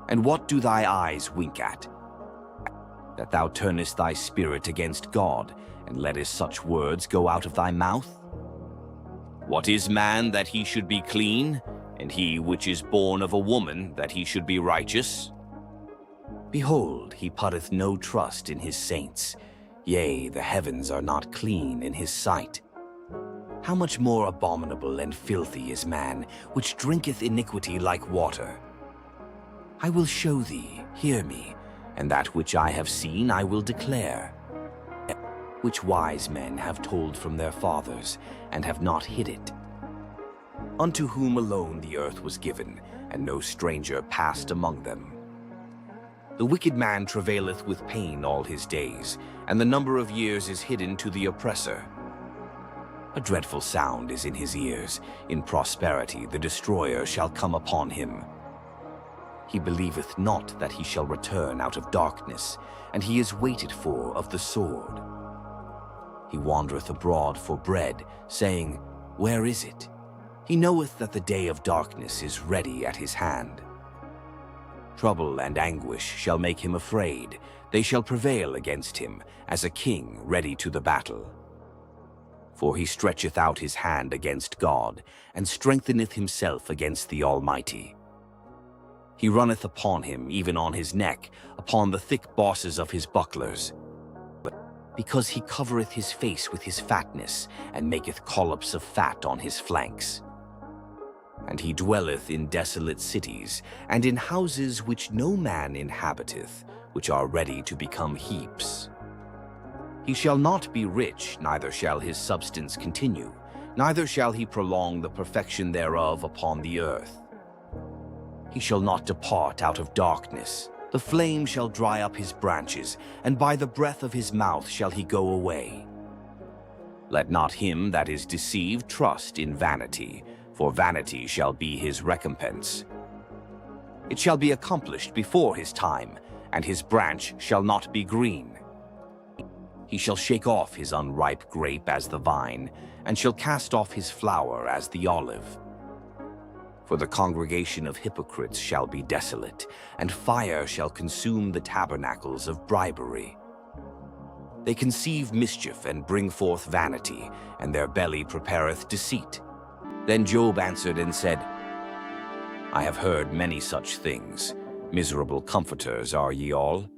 And what do thy eyes wink at? That thou turnest thy spirit against God, and lettest such words go out of thy mouth? What is man that he should be clean, and he which is born of a woman that he should be righteous? Behold, he putteth no trust in his saints. Yea, the heavens are not clean in his sight. How much more abominable and filthy is man, which drinketh iniquity like water? I will show thee, hear me, and that which I have seen I will declare, which wise men have told from their fathers, and have not hid it. Unto whom alone the earth was given, and no stranger passed among them. The wicked man travaileth with pain all his days, and the number of years is hidden to the oppressor. A dreadful sound is in his ears. In prosperity the destroyer shall come upon him. He believeth not that he shall return out of darkness, and he is waited for of the sword. He wandereth abroad for bread, saying, Where is it? He knoweth that the day of darkness is ready at his hand. Trouble and anguish shall make him afraid. They shall prevail against him, as a king ready to the battle. For he stretcheth out his hand against God, and strengtheneth himself against the Almighty. He runneth upon him, even on his neck, upon the thick bosses of his bucklers. Because he covereth his face with his fatness, and maketh collops of fat on his flanks. And he dwelleth in desolate cities, and in houses which no man inhabiteth, which are ready to become heaps. He shall not be rich, neither shall his substance continue, neither shall he prolong the perfection thereof upon the earth. He shall not depart out of darkness. The flame shall dry up his branches, and by the breath of his mouth shall he go away. Let not him that is deceived trust in vanity, for vanity shall be his recompense. It shall be accomplished before his time, and his branch shall not be green. He shall shake off his unripe grape as the vine, and shall cast off his flower as the olive. For the congregation of hypocrites shall be desolate, and fire shall consume the tabernacles of bribery. They conceive mischief and bring forth vanity, and their belly prepareth deceit. Then Job answered and said, I have heard many such things. Miserable comforters are ye all.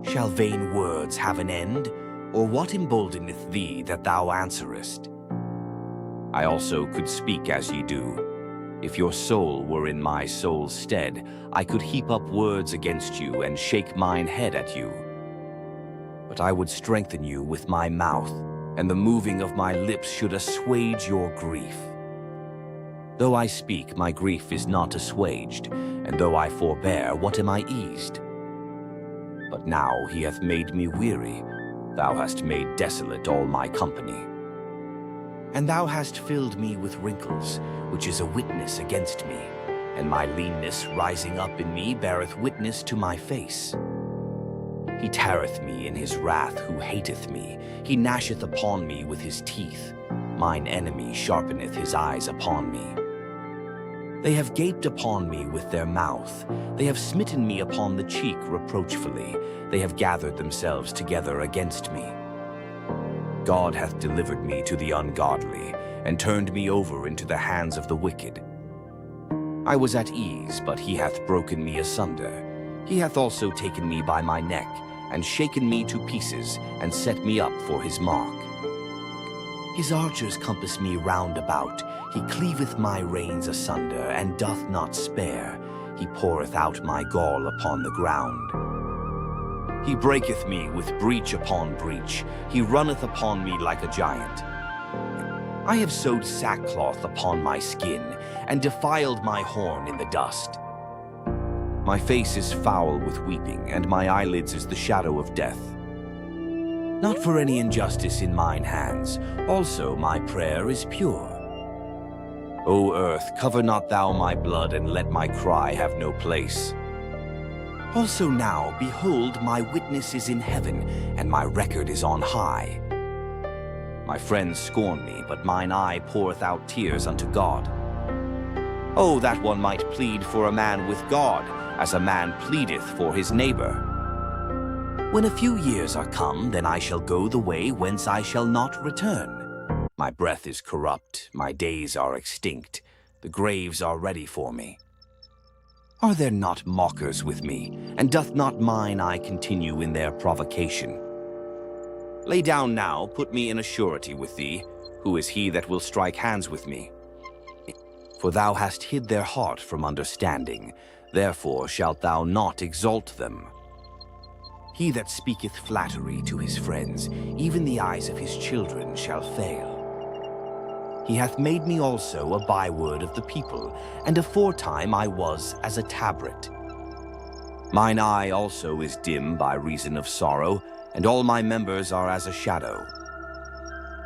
Shall vain words have an end, or what emboldeneth thee that thou answerest? I also could speak as ye do. If your soul were in my soul's stead, I could heap up words against you and shake mine head at you. But I would strengthen you with my mouth, and the moving of my lips should assuage your grief. Though I speak, my grief is not assuaged, and though I forbear, what am I eased? But now he hath made me weary. Thou hast made desolate all my company. And thou hast filled me with wrinkles, which is a witness against me, and my leanness rising up in me beareth witness to my face. He teareth me in his wrath who hateth me. He gnasheth upon me with his teeth. Mine enemy sharpeneth his eyes upon me. They have gaped upon me with their mouth. They have smitten me upon the cheek reproachfully. They have gathered themselves together against me. God hath delivered me to the ungodly, and turned me over into the hands of the wicked. I was at ease, but he hath broken me asunder. He hath also taken me by my neck, and shaken me to pieces, and set me up for his mark. His archers compass me round about. He cleaveth my reins asunder, and doth not spare. He poureth out my gall upon the ground. He breaketh me with breach upon breach. He runneth upon me like a giant. I have sewed sackcloth upon my skin, and defiled my horn in the dust. My face is foul with weeping, and my eyelids is the shadow of death. Not for any injustice in mine hands, also my prayer is pure. O earth, cover not thou my blood, and let my cry have no place. Also now, behold, my witness is in heaven, and my record is on high. My friends scorn me, but mine eye poureth out tears unto God. Oh, that one might plead for a man with God, as a man pleadeth for his neighbor. When a few years are come, then I shall go the way whence I shall not return. My breath is corrupt, my days are extinct, the graves are ready for me. Are there not mockers with me, and doth not mine eye continue in their provocation? Lay down now, put me in a surety with thee. Who is he that will strike hands with me? For thou hast hid their heart from understanding, therefore shalt thou not exalt them. He that speaketh flattery to his friends, even the eyes of his children shall fail. He hath made me also a byword of the people, and aforetime I was as a tabret. Mine eye also is dim by reason of sorrow, and all my members are as a shadow.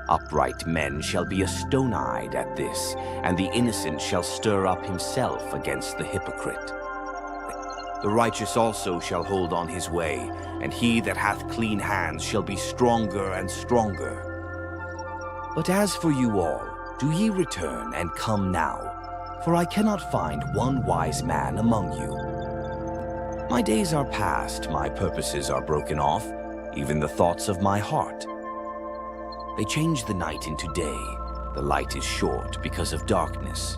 Upright men shall be astonied at this, and the innocent shall stir up himself against the hypocrite. The righteous also shall hold on his way, and he that hath clean hands shall be stronger and stronger. But as for you all, do ye return and come now, for I cannot find one wise man among you. My days are past, my purposes are broken off, even the thoughts of my heart. They change the night into day, the light is short because of darkness.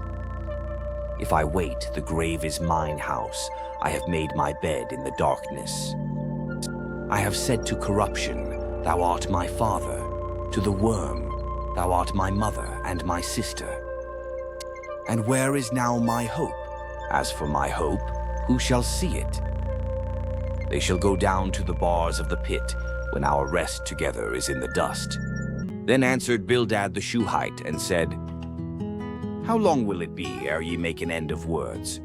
If I wait, the grave is mine house. I have made my bed in the darkness. I have said to corruption, thou art my father, to the worm, thou art my mother and my sister. And where is now my hope? As for my hope, who shall see it? They shall go down to the bars of the pit, when our rest together is in the dust. Then answered Bildad the Shuhite, and said, How long will it be ere ye make an end of words?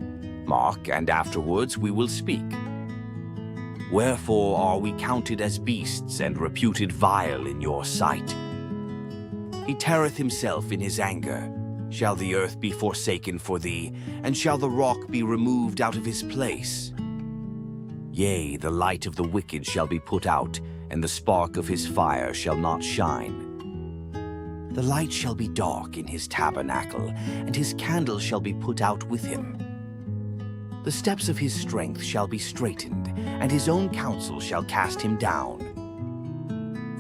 Mark, and afterwards we will speak. Wherefore are we counted as beasts, and reputed vile in your sight? He teareth himself in his anger. Shall the earth be forsaken for thee, and shall the rock be removed out of his place? Yea, the light of the wicked shall be put out, and the spark of his fire shall not shine. The light shall be dark in his tabernacle, and his candle shall be put out with him. The steps of his strength shall be straitened, and his own counsel shall cast him down.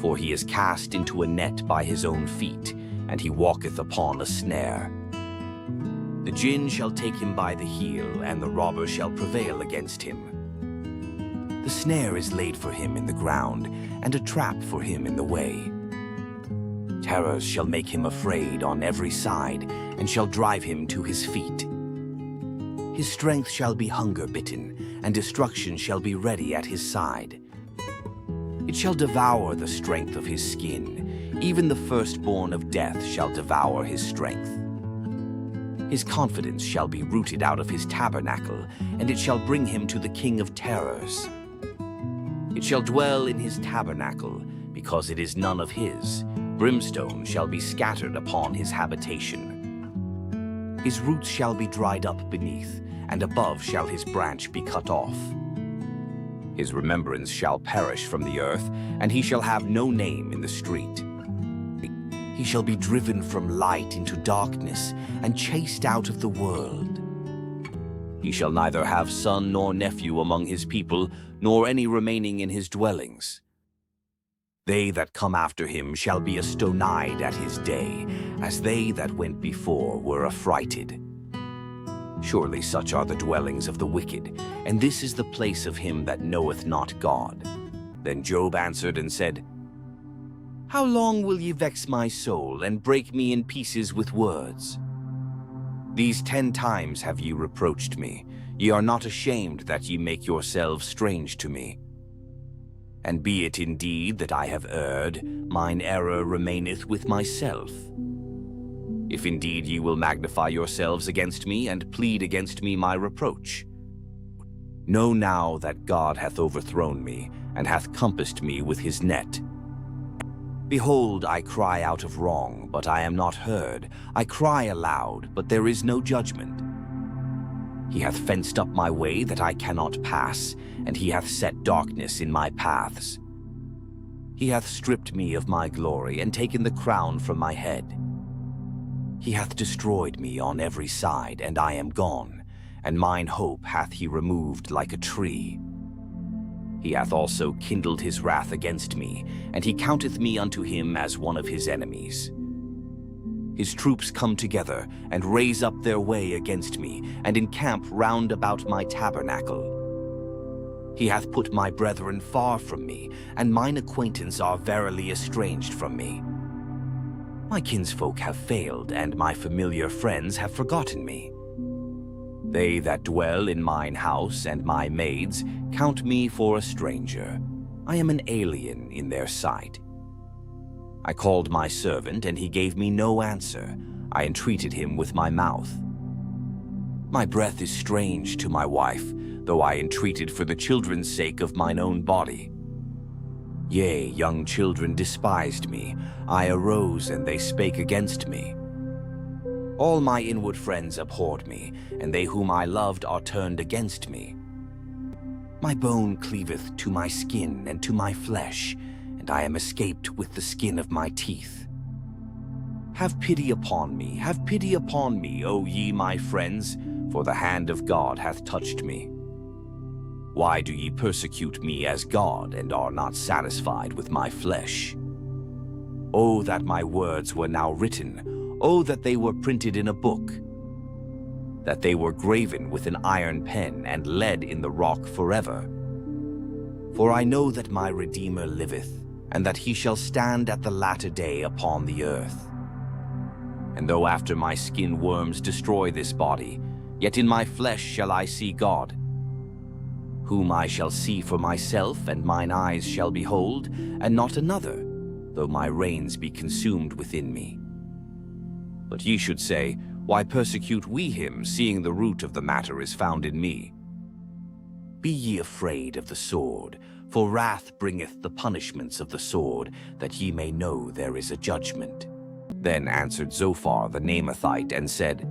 For he is cast into a net by his own feet, and he walketh upon a snare. The gin shall take him by the heel, and the robber shall prevail against him. The snare is laid for him in the ground, and a trap for him in the way. Terrors shall make him afraid on every side, and shall drive him to his feet. His strength shall be hunger-bitten, and destruction shall be ready at his side. It shall devour the strength of his skin, even the firstborn of death shall devour his strength. His confidence shall be rooted out of his tabernacle, and it shall bring him to the king of terrors. It shall dwell in his tabernacle, because it is none of his. Brimstone shall be scattered upon his habitation. His roots shall be dried up beneath, and above shall his branch be cut off. His remembrance shall perish from the earth, and he shall have no name in the street. He shall be driven from light into darkness, and chased out of the world. He shall neither have son nor nephew among his people, nor any remaining in his dwellings. They that come after him shall be astonied at his day, as they that went before were affrighted. Surely such are the dwellings of the wicked, and this is the place of him that knoweth not God. Then Job answered and said, How long will ye vex my soul, and break me in pieces with words? These 10 times have ye reproached me. Ye are not ashamed that ye make yourselves strange to me. And be it indeed that I have erred, mine error remaineth with myself. If indeed ye will magnify yourselves against me, and plead against me my reproach, know now that God hath overthrown me, and hath compassed me with his net. Behold, I cry out of wrong, but I am not heard. I cry aloud, but there is no judgment. He hath fenced up my way that I cannot pass, and he hath set darkness in my paths. He hath stripped me of my glory, and taken the crown from my head. He hath destroyed me on every side, and I am gone, and mine hope hath he removed like a tree. He hath also kindled his wrath against me, and he counteth me unto him as one of his enemies. His troops come together, and raise up their way against me, and encamp round about my tabernacle. He hath put my brethren far from me, and mine acquaintance are verily estranged from me. My kinsfolk have failed, and my familiar friends have forgotten me. They that dwell in mine house and my maids count me for a stranger. I am an alien in their sight. I called my servant, and he gave me no answer. I entreated him with my mouth. My breath is strange to my wife, though I entreated for the children's sake of mine own body. Yea, young children despised me. I arose, and they spake against me. All my inward friends abhorred me, and they whom I loved are turned against me. My bone cleaveth to my skin and to my flesh, and I am escaped with the skin of my teeth. Have pity upon me, O ye my friends, for the hand of God hath touched me. Why do ye persecute me as God, and are not satisfied with my flesh? Oh, that my words were now written! Oh, that they were printed in a book, that they were graven with an iron pen and lead in the rock forever. For I know that my Redeemer liveth, and that he shall stand at the latter day upon the earth. And though after my skin worms destroy this body, yet in my flesh shall I see God, whom I shall see for myself, and mine eyes shall behold, and not another, though my reins be consumed within me. But ye should say, Why persecute we him, seeing the root of the matter is found in me? Be ye afraid of the sword, for wrath bringeth the punishments of the sword, that ye may know there is a judgment. Then answered Zophar the Naamathite, and said,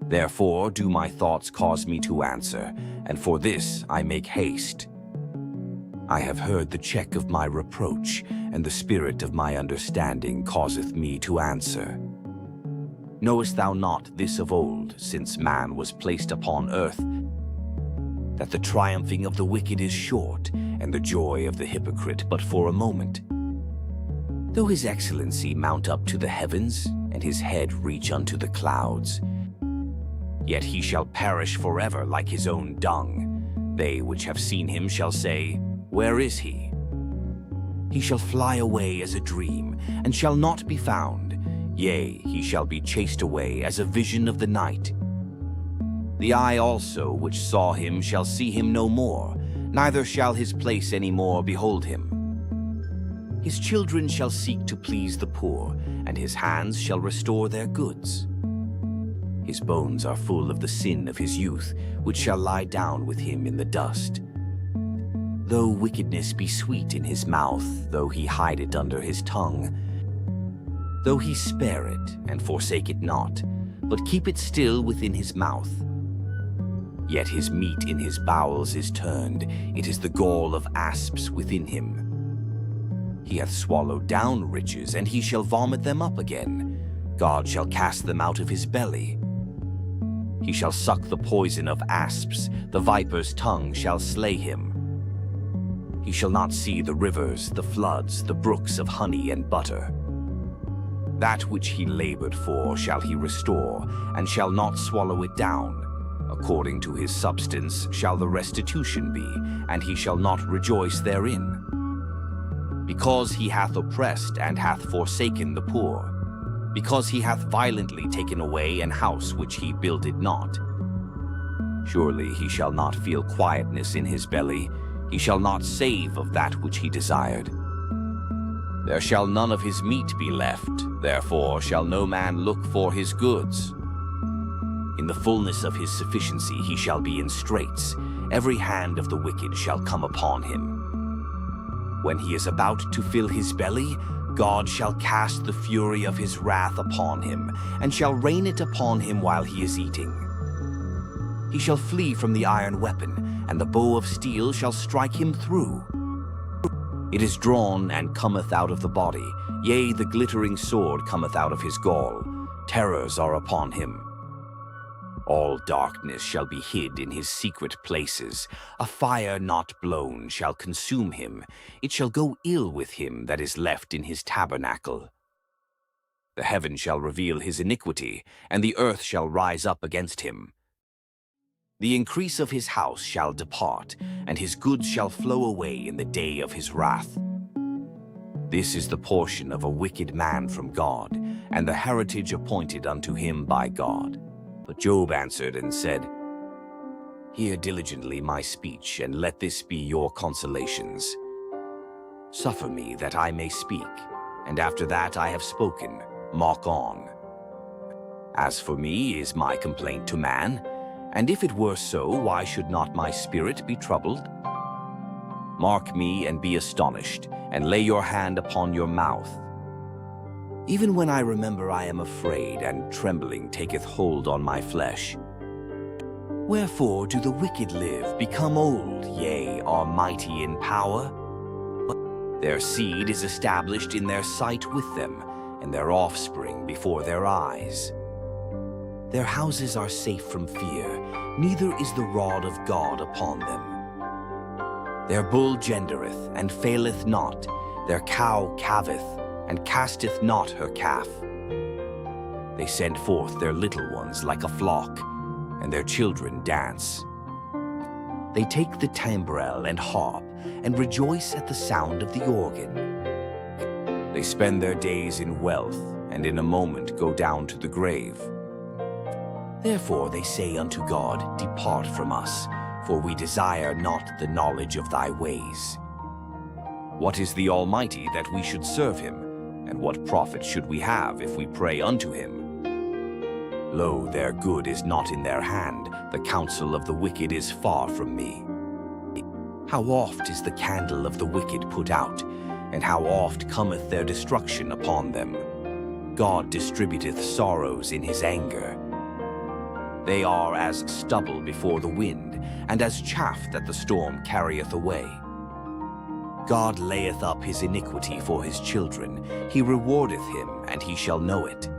Therefore do my thoughts cause me to answer, and for this I make haste. I have heard the check of my reproach, and the spirit of my understanding causeth me to answer. Knowest thou not this of old, since man was placed upon earth, that the triumphing of the wicked is short, and the joy of the hypocrite but for a moment? Though his excellency mount up to the heavens, and his head reach unto the clouds, yet he shall perish forever like his own dung. They which have seen him shall say, Where is he? He shall fly away as a dream, and shall not be found. Yea, he shall be chased away as a vision of the night. The eye also which saw him shall see him no more, neither shall his place any more behold him. His children shall seek to please the poor, and his hands shall restore their goods. His bones are full of the sin of his youth, which shall lie down with him in the dust. Though wickedness be sweet in his mouth, though he hide it under his tongue, though he spare it, and forsake it not, but keep it still within his mouth, yet his meat in his bowels is turned, it is the gall of asps within him. He hath swallowed down riches, and he shall vomit them up again. God shall cast them out of his belly. He shall suck the poison of asps, the viper's tongue shall slay him. He shall not see the rivers, the floods, the brooks of honey and butter. That which he labored for shall he restore, and shall not swallow it down. According to his substance shall the restitution be, and he shall not rejoice therein. because he hath oppressed and hath forsaken the poor, because he hath violently taken away an house which he builded not. Surely he shall not feel quietness in his belly, he shall not save of that which he desired. There shall none of his meat be left, therefore shall no man look for his goods. In the fullness of his sufficiency he shall be in straits, every hand of the wicked shall come upon him. When he is about to fill his belly, God shall cast the fury of his wrath upon him, and shall rain it upon him while he is eating. He shall flee from the iron weapon, and the bow of steel shall strike him through. It is drawn and cometh out of the body, yea, the glittering sword cometh out of his gall. Terrors are upon him. All darkness shall be hid in his secret places. A fire not blown shall consume him. It shall go ill with him that is left in his tabernacle. The heaven shall reveal his iniquity, and the earth shall rise up against him. The increase of his house shall depart, and his goods shall flow away in the day of his wrath. This is the portion of a wicked man from God, and the heritage appointed unto him by God. But Job answered and said, Hear diligently my speech, and let this be your consolations. Suffer me that I may speak, and after that I have spoken, mock on. As for me, is my complaint to man? And if it were so, why should not my spirit be troubled? Mark me and be astonished, and lay your hand upon your mouth. Even when I remember I am afraid, and trembling taketh hold on my flesh. Wherefore do the wicked live, become old, yea, are mighty in power? Their seed is established in their sight with them, and their offspring before their eyes. Their houses are safe from fear, neither is the rod of God upon them. Their bull gendereth, and faileth not, their cow calveth, and casteth not her calf. They send forth their little ones like a flock, and their children dance. They take the timbrel and harp, and rejoice at the sound of the organ. They spend their days in wealth, and in a moment go down to the grave. Therefore they say unto God, Depart from us, for we desire not the knowledge of thy ways. What is the Almighty that we should serve him? And what profit should we have if we pray unto him? Lo, their good is not in their hand, the counsel of the wicked is far from me. How oft is the candle of the wicked put out, and how oft cometh their destruction upon them? God distributeth sorrows in his anger. They are as stubble before the wind, and as chaff that the storm carrieth away. God layeth up his iniquity for his children. He rewardeth him, and he shall know it.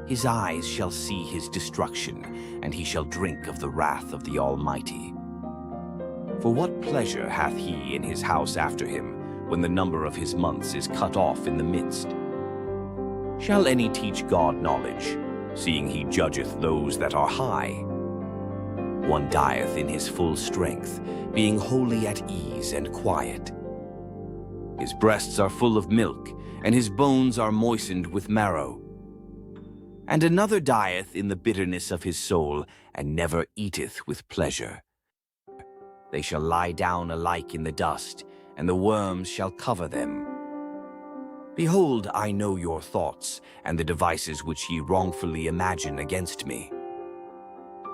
His eyes shall see his destruction, and he shall drink of the wrath of the Almighty. For what pleasure hath he in his house after him, when the number of his months is cut off in the midst? Shall any teach God knowledge, seeing he judgeth those that are high? One dieth in his full strength, being wholly at ease and quiet. His breasts are full of milk, and his bones are moistened with marrow. And another dieth in the bitterness of his soul, and never eateth with pleasure. They shall lie down alike in the dust, and the worms shall cover them. Behold, I know your thoughts, and the devices which ye wrongfully imagine against me.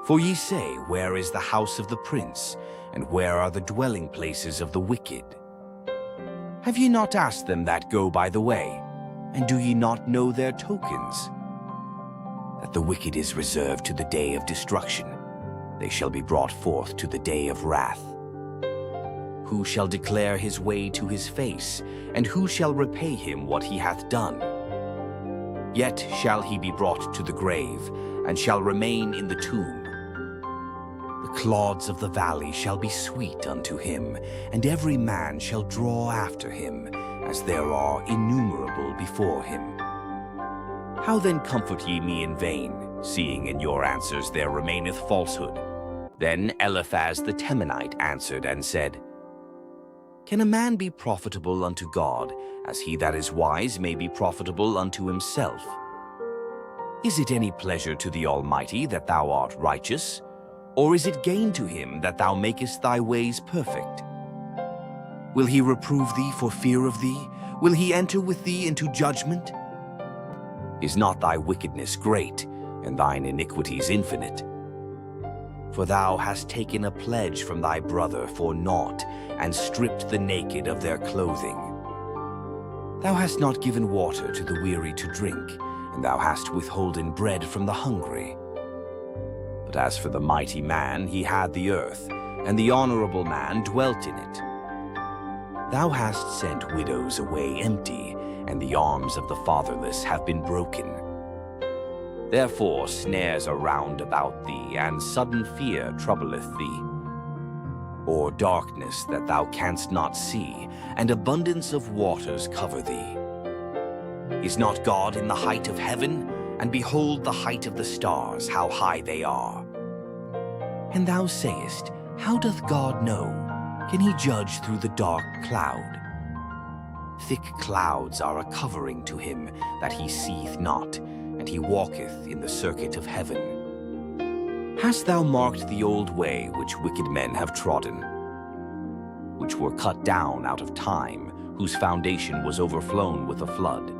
For ye say, Where is the house of the prince, and where are the dwelling places of the wicked? Have ye not asked them that go by the way, and do ye not know their tokens? That the wicked is reserved to the day of destruction, they shall be brought forth to the day of wrath. Who shall declare his way to his face, and who shall repay him what he hath done? Yet shall he be brought to the grave, and shall remain in the tomb. The clods of the valley shall be sweet unto him, and every man shall draw after him, as there are innumerable before him. How then comfort ye me in vain, seeing in your answers there remaineth falsehood? Then Eliphaz the Temanite answered and said, Can a man be profitable unto God, as he that is wise may be profitable unto himself? Is it any pleasure to the Almighty that thou art righteous? Or is it gain to him that thou makest thy ways perfect? Will he reprove thee for fear of thee? Will he enter with thee into judgment? Is not thy wickedness great, and thine iniquities infinite? For thou hast taken a pledge from thy brother for naught, and stripped the naked of their clothing. Thou hast not given water to the weary to drink, and thou hast withholden bread from the hungry. But as for the mighty man, he had the earth, and the honorable man dwelt in it. Thou hast sent widows away empty, and the arms of the fatherless have been broken. Therefore snares are round about thee, and sudden fear troubleth thee. Or darkness that thou canst not see, and abundance of waters cover thee. Is not God in the height of heaven? And behold the height of the stars, how high they are. And thou sayest, how doth God know? Can he judge through the dark cloud? Thick clouds are a covering to him, that he seeth not, and he walketh in the circuit of heaven. Hast thou marked the old way which wicked men have trodden, which were cut down out of time, whose foundation was overflown with a flood?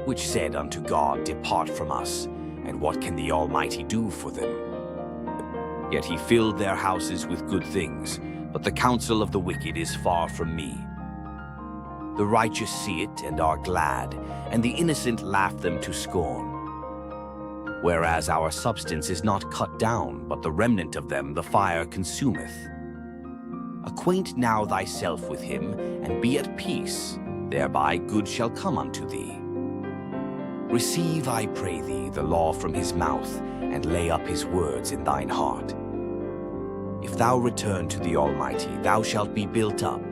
Which said unto God, Depart from us, and what can the Almighty do for them? Yet he filled their houses with good things, but the counsel of the wicked is far from me. The righteous see it and are glad, and the innocent laugh them to scorn. Whereas our substance is not cut down, but the remnant of them the fire consumeth. Acquaint now thyself with him, and be at peace, thereby good shall come unto thee. Receive, I pray thee, the law from his mouth, and lay up his words in thine heart. If thou return to the Almighty, thou shalt be built up.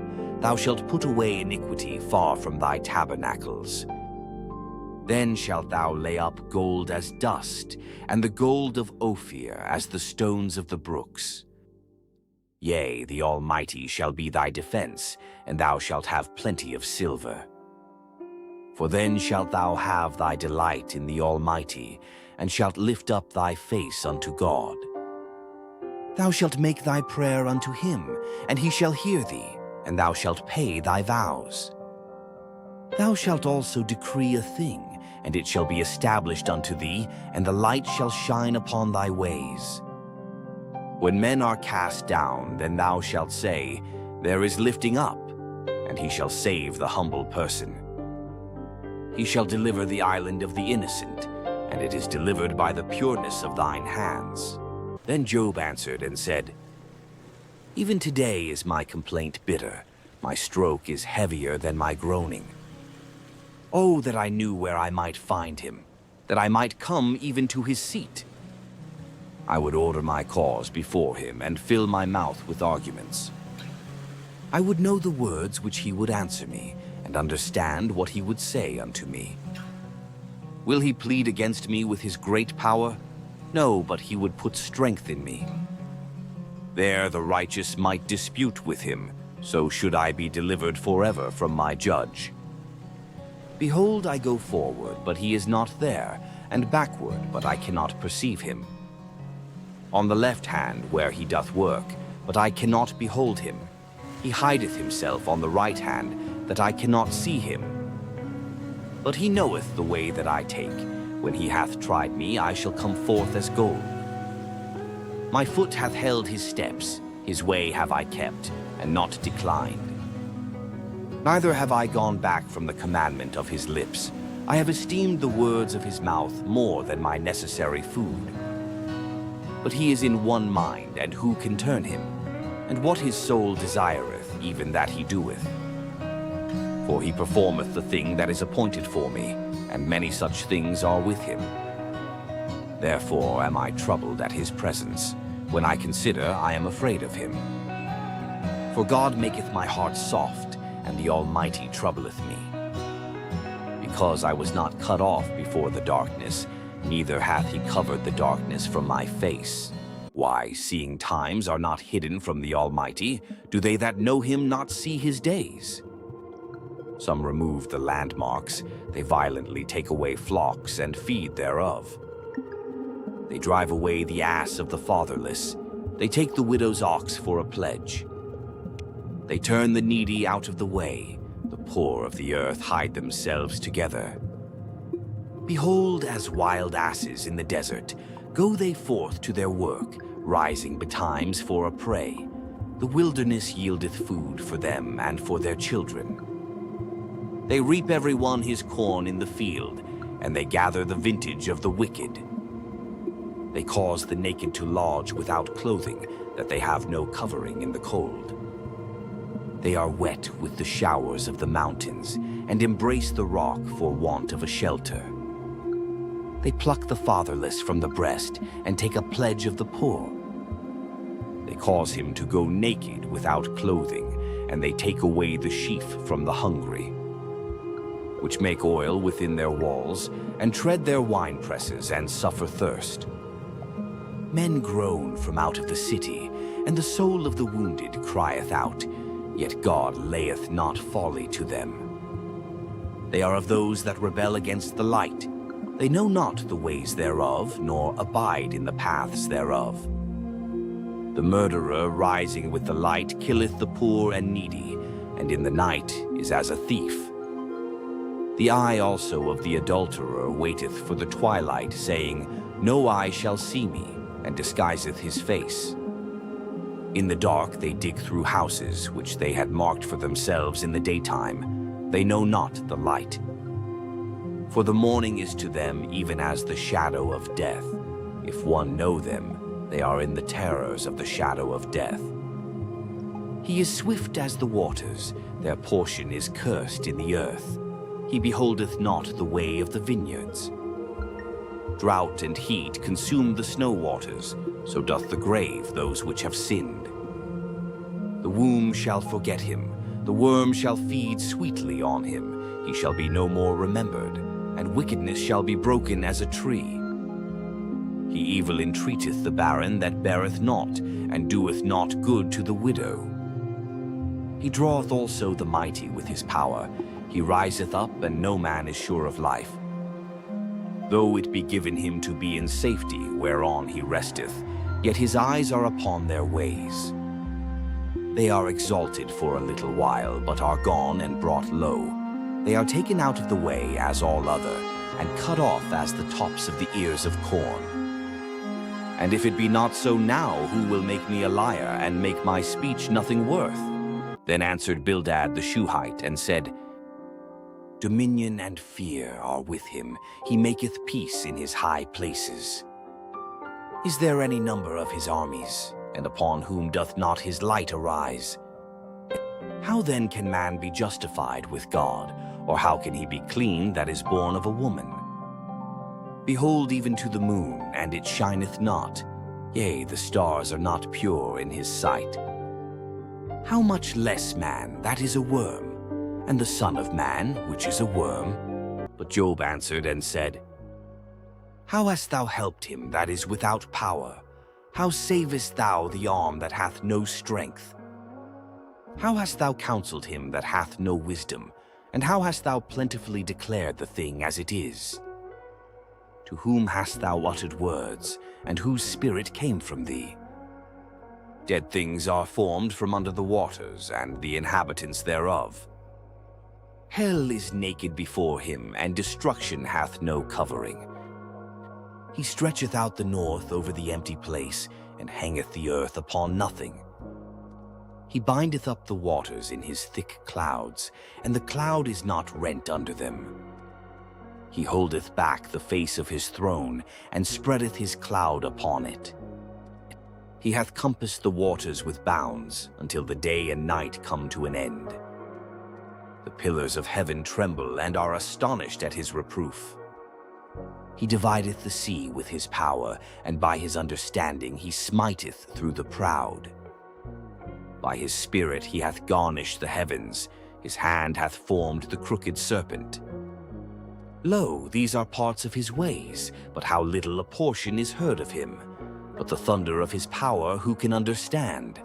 Thou shalt put away iniquity far from thy tabernacles. Then shalt thou lay up gold as dust, and the gold of Ophir as the stones of the brooks. Yea, the Almighty shall be thy defense, and thou shalt have plenty of silver. For then shalt thou have thy delight in the Almighty, and shalt lift up thy face unto God. Thou shalt make thy prayer unto him, and he shall hear thee, and thou shalt pay thy vows. Thou shalt also decree a thing, and it shall be established unto thee, and the light shall shine upon thy ways. When men are cast down, then thou shalt say, There is lifting up, and he shall save the humble person. He shall deliver the island of the innocent, and it is delivered by the pureness of thine hands. Then Job answered and said, Even today is my complaint bitter, my stroke is heavier than my groaning. Oh, that I knew where I might find him, that I might come even to his seat. I would order my cause before him, and fill my mouth with arguments. I would know the words which he would answer me, and understand what he would say unto me. Will he plead against me with his great power? No, but he would put strength in me. There the righteous might dispute with him, so should I be delivered forever from my judge. Behold, I go forward, but he is not there, and backward, but I cannot perceive him. On the left hand where he doth work, but I cannot behold him. He hideth himself on the right hand, that I cannot see him. But he knoweth the way that I take. When he hath tried me, I shall come forth as gold. My foot hath held his steps, his way have I kept, and not declined. Neither have I gone back from the commandment of his lips. I have esteemed the words of his mouth more than my necessary food. But he is in one mind, and who can turn him? And what his soul desireth, even that he doeth. For he performeth the thing that is appointed for me, and many such things are with him. Therefore am I troubled at his presence. When I consider, I am afraid of him. For God maketh my heart soft, and the Almighty troubleth me. Because I was not cut off before the darkness, neither hath he covered the darkness from my face. Why, seeing times are not hidden from the Almighty, do they that know him not see his days? Some remove the landmarks, they violently take away flocks and feed thereof. They drive away the ass of the fatherless, they take the widow's ox for a pledge. They turn the needy out of the way, the poor of the earth hide themselves together. Behold, as wild asses in the desert, go they forth to their work, rising betimes for a prey. The wilderness yieldeth food for them and for their children. They reap every one his corn in the field, and they gather the vintage of the wicked. They cause the naked to lodge without clothing, that they have no covering in the cold. They are wet with the showers of the mountains, and embrace the rock for want of a shelter. They pluck the fatherless from the breast, and take a pledge of the poor. They cause him to go naked without clothing, and they take away the sheaf from the hungry, which make oil within their walls, and tread their winepresses, and suffer thirst. Men groan from out of the city, and the soul of the wounded crieth out, yet God layeth not folly to them. They are of those that rebel against the light. They know not the ways thereof, nor abide in the paths thereof. The murderer rising with the light killeth the poor and needy, and in the night is as a thief. The eye also of the adulterer waiteth for the twilight, saying, No eye shall see me, and disguiseth his face. In the dark they dig through houses, which they had marked for themselves in the daytime. They know not the light. For the morning is to them even as the shadow of death. If one know them, they are in the terrors of the shadow of death. He is swift as the waters, their portion is cursed in the earth. He beholdeth not the way of the vineyards. Drought and heat consume the snow waters, so doth the grave those which have sinned. The womb shall forget him, the worm shall feed sweetly on him, he shall be no more remembered, and wickedness shall be broken as a tree. He evil entreateth the barren that beareth not, and doeth not good to the widow. He draweth also the mighty with his power, he riseth up, and no man is sure of life. Though it be given him to be in safety, whereon he resteth, yet his eyes are upon their ways. They are exalted for a little while, but are gone and brought low. They are taken out of the way as all other, and cut off as the tops of the ears of corn. And if it be not so now, who will make me a liar, and make my speech nothing worth? Then answered Bildad the Shuhite, and said, Dominion and fear are with him, he maketh peace in his high places. Is there any number of his armies, and upon whom doth not his light arise? How then can man be justified with God, or how can he be clean that is born of a woman? Behold even to the moon, and it shineth not, yea, the stars are not pure in his sight. How much less man that is a worm, and the Son of Man, which is a worm? But Job answered and said, How hast thou helped him that is without power? How savest thou the arm that hath no strength? How hast thou counseled him that hath no wisdom? And how hast thou plentifully declared the thing as it is? To whom hast thou uttered words, and whose spirit came from thee? Dead things are formed from under the waters, and the inhabitants thereof. Hell is naked before him, and destruction hath no covering. He stretcheth out the north over the empty place, and hangeth the earth upon nothing. He bindeth up the waters in his thick clouds, and the cloud is not rent under them. He holdeth back the face of his throne, and spreadeth his cloud upon it. He hath compassed the waters with bounds, until the day and night come to an end. The pillars of heaven tremble, and are astonished at his reproof. He divideth the sea with his power, and by his understanding he smiteth through the proud. By his spirit he hath garnished the heavens, his hand hath formed the crooked serpent. Lo, these are parts of his ways, but how little a portion is heard of him. but the thunder of his power who can understand?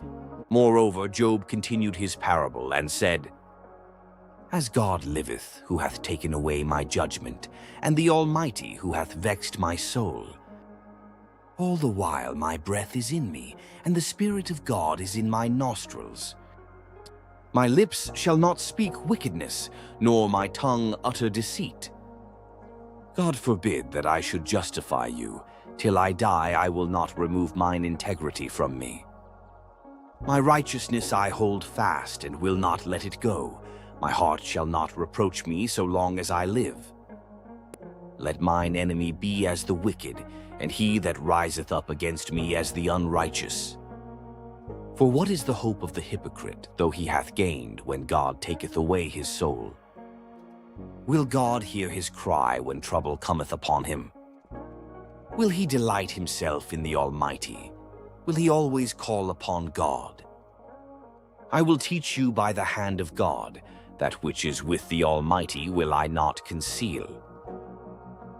Moreover, Job continued his parable and said, As God liveth, who hath taken away my judgment, and the Almighty who hath vexed my soul, all the while my breath is in me, and the Spirit of God is in my nostrils. My lips shall not speak wickedness, nor my tongue utter deceit. God forbid that I should justify you. Till I die, I will not remove mine integrity from me. My righteousness I hold fast, and will not let it go. My heart shall not reproach me so long as I live. Let mine enemy be as the wicked, and he that riseth up against me as the unrighteous. For what is the hope of the hypocrite, though he hath gained, when God taketh away his soul? Will God hear his cry when trouble cometh upon him? Will he delight himself in the Almighty? Will he always call upon God? I will teach you by the hand of God, that which is with the Almighty will I not conceal.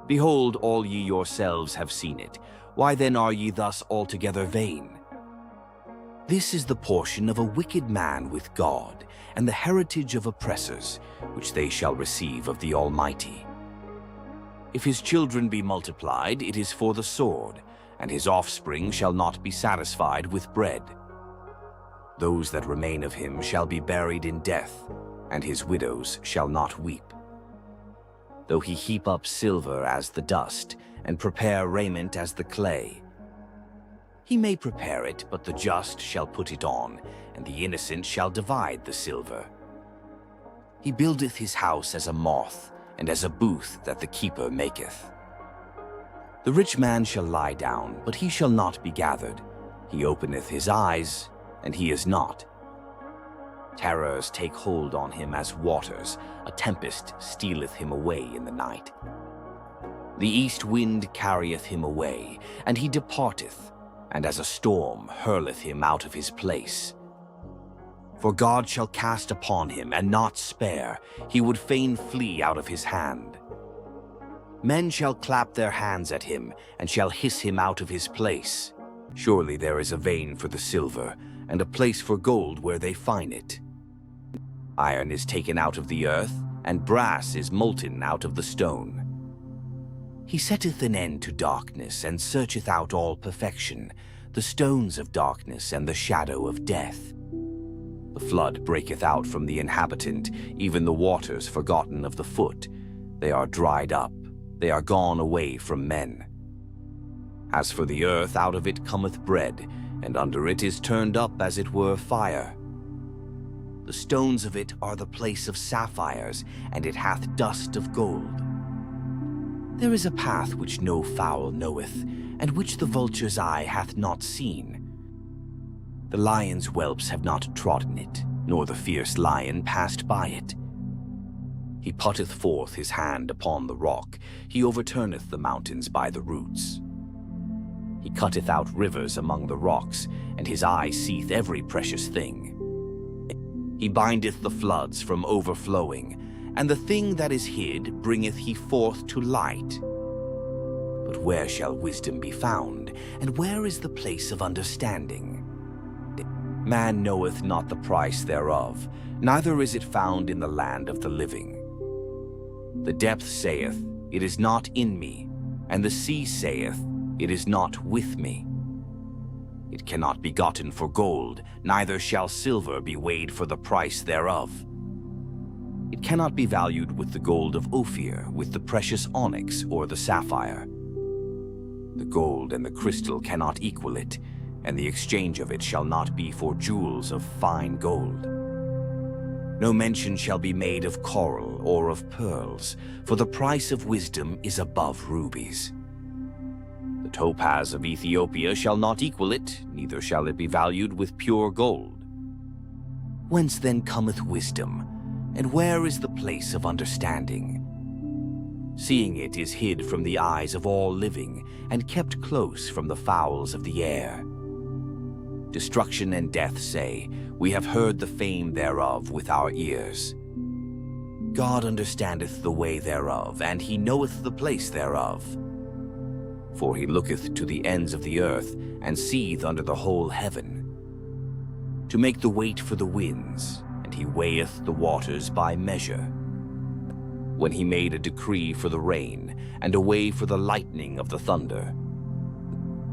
Behold, all ye yourselves have seen it. Why then are ye thus altogether vain? This is the portion of a wicked man with God, and the heritage of oppressors, which they shall receive of the Almighty. If his children be multiplied, it is for the sword, and his offspring shall not be satisfied with bread. Those that remain of him shall be buried in death, and his widows shall not weep. Though he heap up silver as the dust, and prepare raiment as the clay, he may prepare it, but the just shall put it on, and the innocent shall divide the silver. He buildeth his house as a moth, and as a booth that the keeper maketh. The rich man shall lie down, but he shall not be gathered. He openeth his eyes, and he is not. Terrors take hold on him as waters, a tempest stealeth him away in the night. The east wind carrieth him away, and he departeth, and as a storm hurleth him out of his place. For God shall cast upon him, and not spare. He would fain flee out of his hand. Men shall clap their hands at him, and shall hiss him out of his place. Surely there is a vein for the silver, and a place for gold where they find it. Iron is taken out of the earth, and brass is molten out of the stone. He setteth an end to darkness, and searcheth out all perfection, the stones of darkness and the shadow of death. The flood breaketh out from the inhabitant, even the waters forgotten of the foot. They are dried up, they are gone away from men. As for the earth, out of it cometh bread, and under it is turned up as it were fire. The stones of it are the place of sapphires, and it hath dust of gold. There is a path which no fowl knoweth, and which the vulture's eye hath not seen. The lion's whelps have not trodden it, nor the fierce lion passed by it. He putteth forth his hand upon the rock, he overturneth the mountains by the roots. He cutteth out rivers among the rocks, and his eye seeth every precious thing. He bindeth the floods from overflowing, and the thing that is hid bringeth he forth to light. But where shall wisdom be found, and where is the place of understanding? Man knoweth not the price thereof, neither is it found in the land of the living. The depth saith, It is not in me, and the sea saith, It is not with me. It cannot be gotten for gold, neither shall silver be weighed for the price thereof. It cannot be valued with the gold of Ophir, with the precious onyx or the sapphire. The gold and the crystal cannot equal it, and the exchange of it shall not be for jewels of fine gold. No mention shall be made of coral or of pearls, for the price of wisdom is above rubies. The topaz of Ethiopia shall not equal it, neither shall it be valued with pure gold. Whence then cometh wisdom, and where is the place of understanding? Seeing it is hid from the eyes of all living, and kept close from the fowls of the air. Destruction and death say, We have heard the fame thereof with our ears. God understandeth the way thereof, and he knoweth the place thereof. for he looketh to the ends of the earth, and seeth under the whole heaven. To make the weight for the winds, and he weigheth the waters by measure. When he made a decree for the rain, and a way for the lightning of the thunder.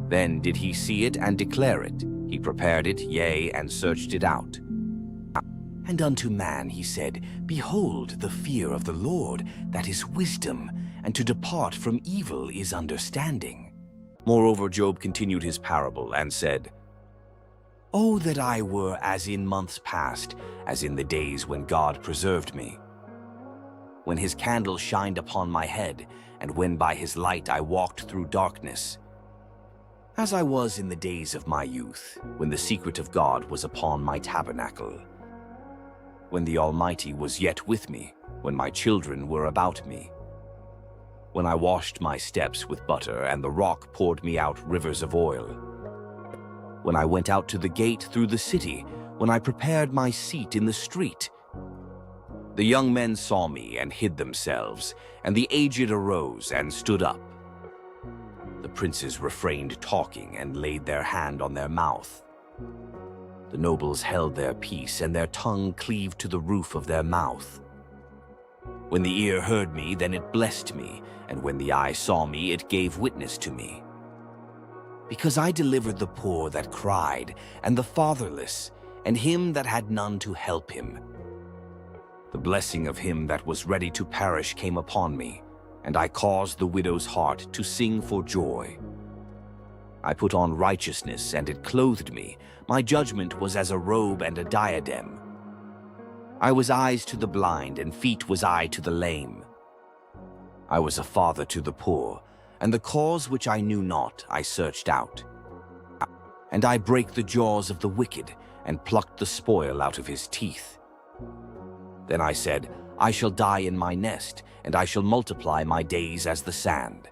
Then did he see it and declare it. He prepared it, yea, and searched it out. And unto man he said, Behold, the fear of the Lord, that is wisdom, and to depart from evil is understanding. Moreover, Job continued his parable, and said, Oh, that I were as in months past, as in the days when God preserved me. When his candle shined upon my head, and when by his light I walked through darkness. As I was in the days of my youth, when the secret of God was upon my tabernacle. When the Almighty was yet with me, when my children were about me. When I washed my steps with butter, and the rock poured me out rivers of oil. When I went out to the gate through the city, when I prepared my seat in the street. The young men saw me and hid themselves, and the aged arose and stood up. The princes refrained talking and laid their hand on their mouth. The nobles held their peace, and their tongue cleaved to the roof of their mouth. When the ear heard me, then it blessed me, and when the eye saw me, it gave witness to me. Because I delivered the poor that cried, and the fatherless, and him that had none to help him. The blessing of him that was ready to perish came upon me, and I caused the widow's heart to sing for joy. I put on righteousness, and it clothed me. My judgment was as a robe and a diadem. I was eyes to the blind, and feet was I to the lame. I was a father to the poor, and the cause which I knew not I searched out. And I brake the jaws of the wicked, and plucked the spoil out of his teeth. Then I said, I shall die in my nest, and I shall multiply my days as the sand.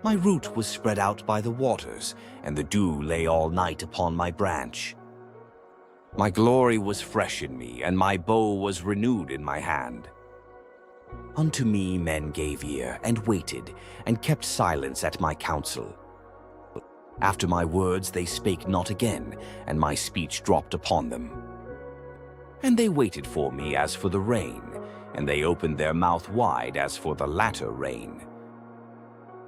My root was spread out by the waters, and the dew lay all night upon my branch. My glory was fresh in me, and my bow was renewed in my hand. Unto me men gave ear, and waited, and kept silence at my counsel. After my words they spake not again, and my speech dropped upon them. And they waited for me as for the rain, and they opened their mouth wide as for the latter rain.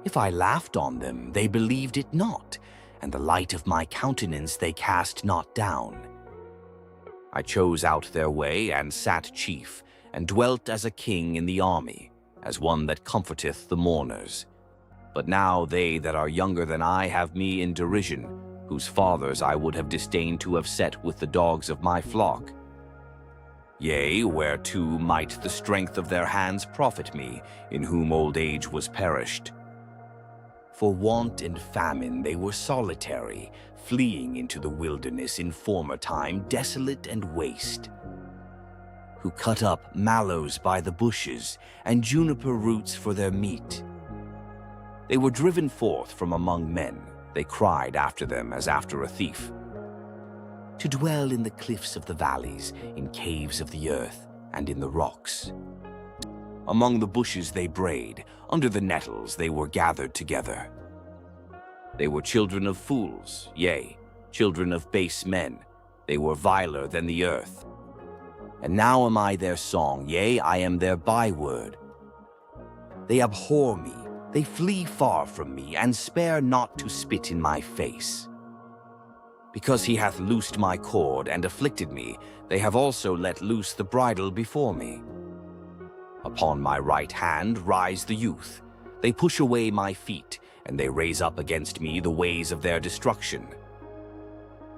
If I laughed on them, they believed it not, and the light of my countenance they cast not down. I chose out their way, and sat chief, and dwelt as a king in the army, as one that comforteth the mourners. But now they that are younger than I have me in derision, whose fathers I would have disdained to have set with the dogs of my flock. Yea, whereto might the strength of their hands profit me, in whom old age was perished. For want and famine they were solitary, fleeing into the wilderness in former time, desolate and waste. Who cut up mallows by the bushes, and juniper roots for their meat. They were driven forth from among men, they cried after them as after a thief. To dwell in the cliffs of the valleys, in caves of the earth, and in the rocks. Among the bushes they brayed, under the nettles they were gathered together. They were children of fools, yea, children of base men. They were viler than the earth. And now am I their song, yea, I am their byword. They abhor me, they flee far from me, and spare not to spit in my face. Because he hath loosed my cord and afflicted me, they have also let loose the bridle before me. Upon my right hand rise the youth. They push away my feet, and they raise up against me the ways of their destruction.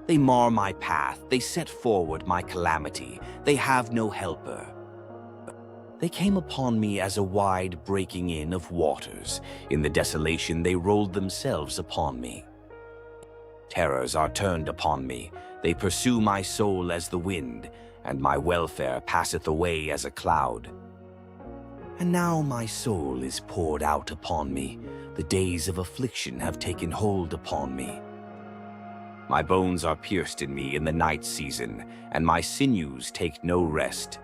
They mar my path, they set forward my calamity, they have no helper. They came upon me as a wide breaking in of waters. In the desolation they rolled themselves upon me. Terrors are turned upon me, they pursue my soul as the wind, and my welfare passeth away as a cloud. And now my soul is poured out upon me, the days of affliction have taken hold upon me. My bones are pierced in me in the night season, and my sinews take no rest.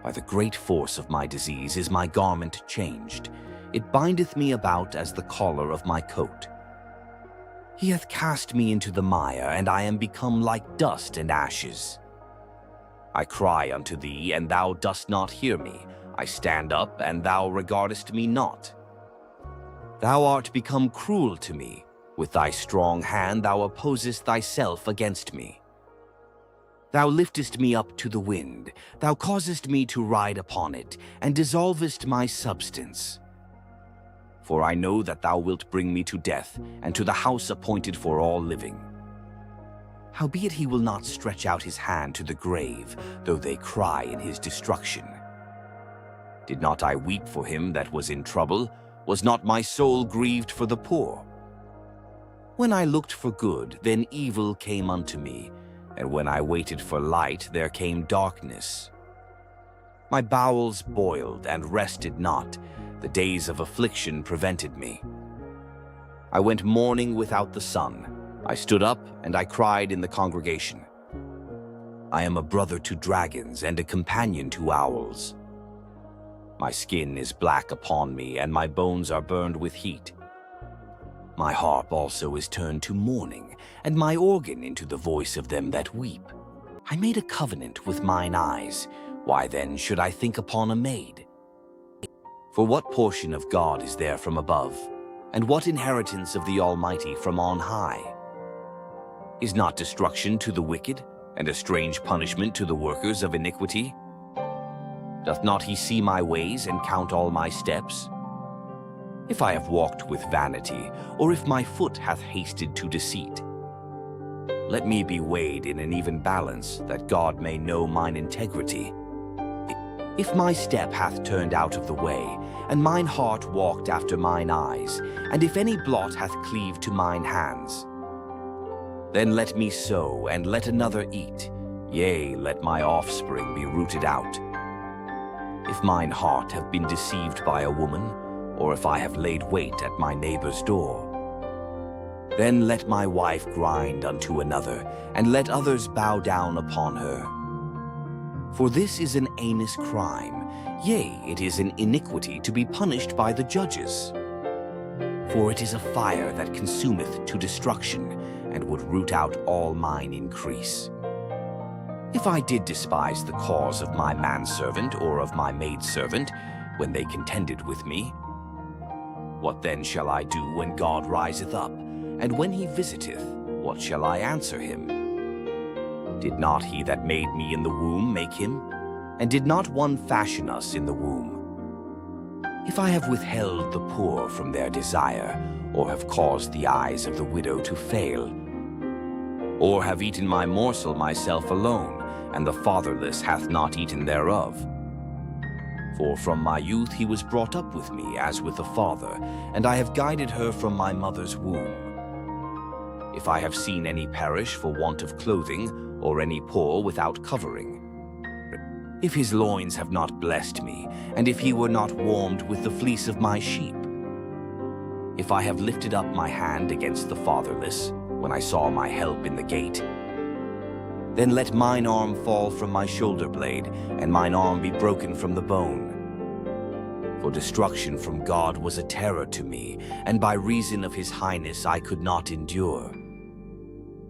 By the great force of my disease is my garment changed, it bindeth me about as the collar of my coat. He hath cast me into the mire, and I am become like dust and ashes. I cry unto thee, and thou dost not hear me. I stand up, and thou regardest me not. Thou art become cruel to me. With thy strong hand thou opposest thyself against me. Thou liftest me up to the wind. Thou causest me to ride upon it, and dissolvest my substance. For I know that thou wilt bring me to death, and to the house appointed for all living. Howbeit he will not stretch out his hand to the grave, though they cry in his destruction. Did not I weep for him that was in trouble? Was not my soul grieved for the poor? When I looked for good, then evil came unto me, and when I waited for light, there came darkness. My bowels boiled and rested not. The days of affliction prevented me. I went mourning without the sun. I stood up, and I cried in the congregation. I am a brother to dragons, and a companion to owls. My skin is black upon me, and my bones are burned with heat. My harp also is turned to mourning, and my organ into the voice of them that weep. I made a covenant with mine eyes. Why then should I think upon a maid? For what portion of God is there from above, and what inheritance of the Almighty from on high? Is not destruction to the wicked, and a strange punishment to the workers of iniquity? Doth not he see my ways and count all my steps? If I have walked with vanity, or if my foot hath hasted to deceit, let me be weighed in an even balance, that God may know mine integrity. If my step hath turned out of the way, and mine heart walked after mine eyes, and if any blot hath cleaved to mine hands, then let me sow, and let another eat, yea, let my offspring be rooted out. If mine heart have been deceived by a woman, or if I have laid wait at my neighbor's door, then let my wife grind unto another, and let others bow down upon her. For this is an heinous crime, yea, it is an iniquity to be punished by the judges. For it is a fire that consumeth to destruction, and would root out all mine increase. If I did despise the cause of my manservant or of my maidservant, when they contended with me, what then shall I do when God riseth up? And when he visiteth, what shall I answer him? Did not he that made me in the womb make him? And did not one fashion us in the womb? If I have withheld the poor from their desire, or have caused the eyes of the widow to fail, or have eaten my morsel myself alone, and the fatherless hath not eaten thereof. For from my youth he was brought up with me as with a father, and I have guided her from my mother's womb. If I have seen any perish for want of clothing, or any poor without covering, if his loins have not blessed me, and if he were not warmed with the fleece of my sheep, if I have lifted up my hand against the fatherless, when I saw my help in the gate, then let mine arm fall from my shoulder blade, and mine arm be broken from the bone. For destruction from God was a terror to me, and by reason of his highness I could not endure.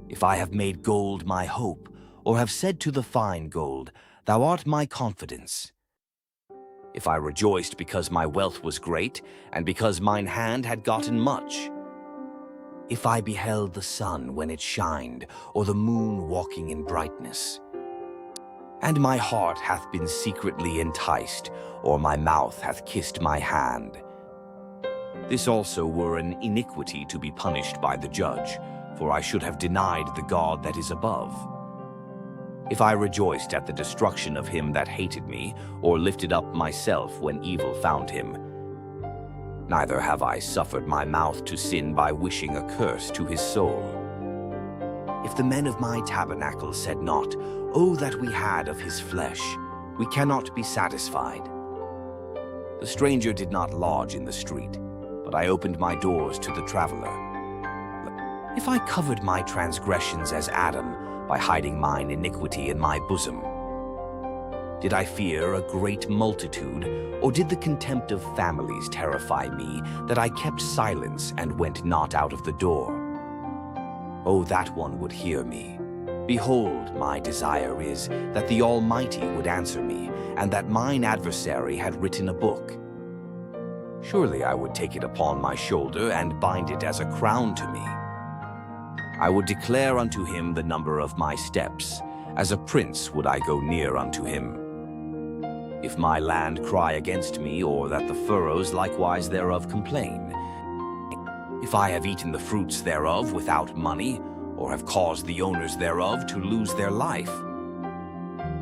If I have made gold my hope, or have said to the fine gold, Thou art my confidence. If I rejoiced because my wealth was great, and because mine hand had gotten much, if I beheld the sun when it shined, or the moon walking in brightness, and my heart hath been secretly enticed, or my mouth hath kissed my hand, this also were an iniquity to be punished by the judge, for I should have denied the God that is above. If I rejoiced at the destruction of him that hated me, or lifted up myself when evil found him, neither have I suffered my mouth to sin by wishing a curse to his soul. If the men of my tabernacle said not, O that we had of his flesh, we cannot be satisfied. The stranger did not lodge in the street, but I opened my doors to the traveler. If I covered my transgressions as Adam, by hiding mine iniquity in my bosom, Did I fear a great multitude, or did the contempt of families terrify me, that I kept silence and went not out of the door? Oh, that one would hear me. Behold, my desire is that the Almighty would answer me, and that mine adversary had written a book. Surely I would take it upon my shoulder and bind it as a crown to me. I would declare unto him the number of my steps. As a prince would I go near unto him. If my land cry against me, or that the furrows likewise thereof complain, if I have eaten the fruits thereof without money, or have caused the owners thereof to lose their life,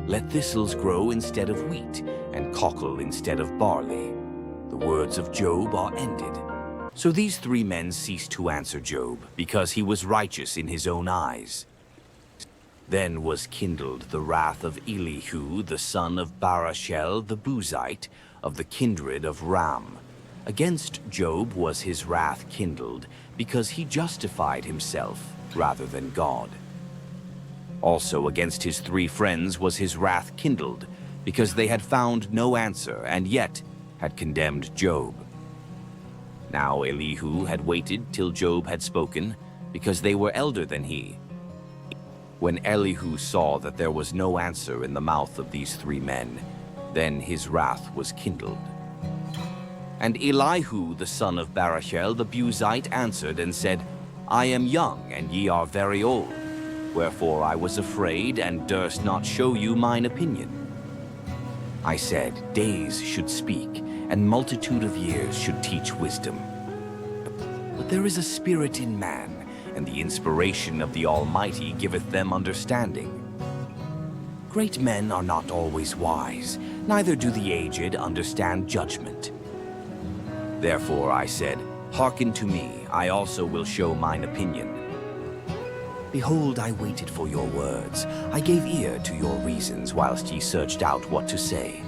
let thistles grow instead of wheat, and cockle instead of barley. The words of Job are ended. So these three men ceased to answer Job, because he was righteous in his own eyes. Then was kindled the wrath of Elihu, the son of Barashel the Buzite, of the kindred of Ram. Against Job was his wrath kindled, because he justified himself rather than God. Also against his three friends was his wrath kindled, because they had found no answer, and yet had condemned Job. Now Elihu had waited till Job had spoken, because they were elder than he. When Elihu saw that there was no answer in the mouth of these three men, then his wrath was kindled. And Elihu the son of Barashel the Buzite answered and said, I am young, and ye are very old. Wherefore I was afraid, and durst not show you mine opinion. I said, days should speak, and multitude of years should teach wisdom. But there is a spirit in man, and the inspiration of the Almighty giveth them understanding. Great men are not always wise, neither do the aged understand judgment. Therefore I said, hearken to me, I also will show mine opinion. Behold, I waited for your words, I gave ear to your reasons, whilst ye searched out what to say.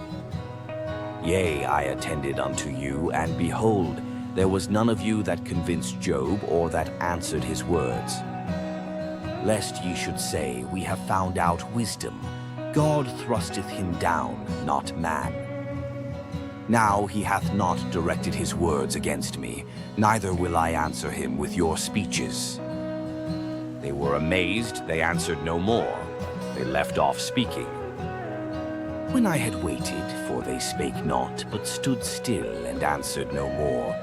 Yea, I attended unto you, and behold, there was none of you that convinced Job, or that answered his words. Lest ye should say, we have found out wisdom. God thrusteth him down, not man. Now he hath not directed his words against me, neither will I answer him with your speeches. They were amazed, they answered no more. They left off speaking. When I had waited, for they spake not, but stood still and answered no more,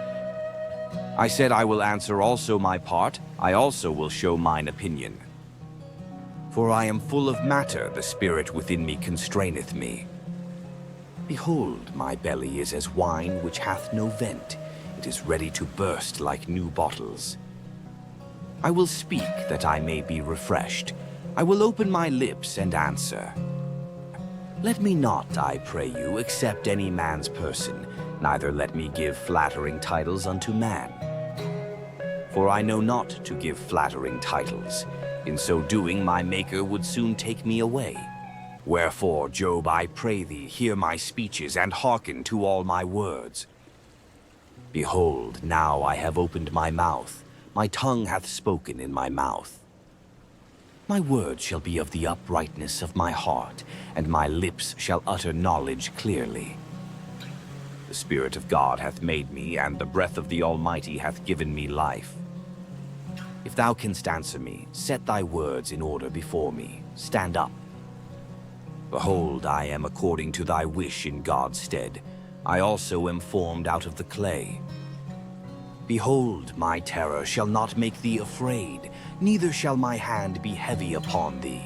I said, I will answer also my part, I also will show mine opinion. For I am full of matter, the spirit within me constraineth me. Behold, my belly is as wine which hath no vent, it is ready to burst like new bottles. I will speak that I may be refreshed, I will open my lips and answer. Let me not, I pray you, accept any man's person, neither let me give flattering titles unto man. For I know not to give flattering titles. In so doing, my Maker would soon take me away. Wherefore, Job, I pray thee, hear my speeches, and hearken to all my words. Behold, now I have opened my mouth, my tongue hath spoken in my mouth. My words shall be of the uprightness of my heart, and my lips shall utter knowledge clearly. The Spirit of God hath made me, and the breath of the Almighty hath given me life. If thou canst answer me, set thy words in order before me. Stand up. Behold, I am according to thy wish in God's stead. I also am formed out of the clay. Behold, my terror shall not make thee afraid, neither shall my hand be heavy upon thee.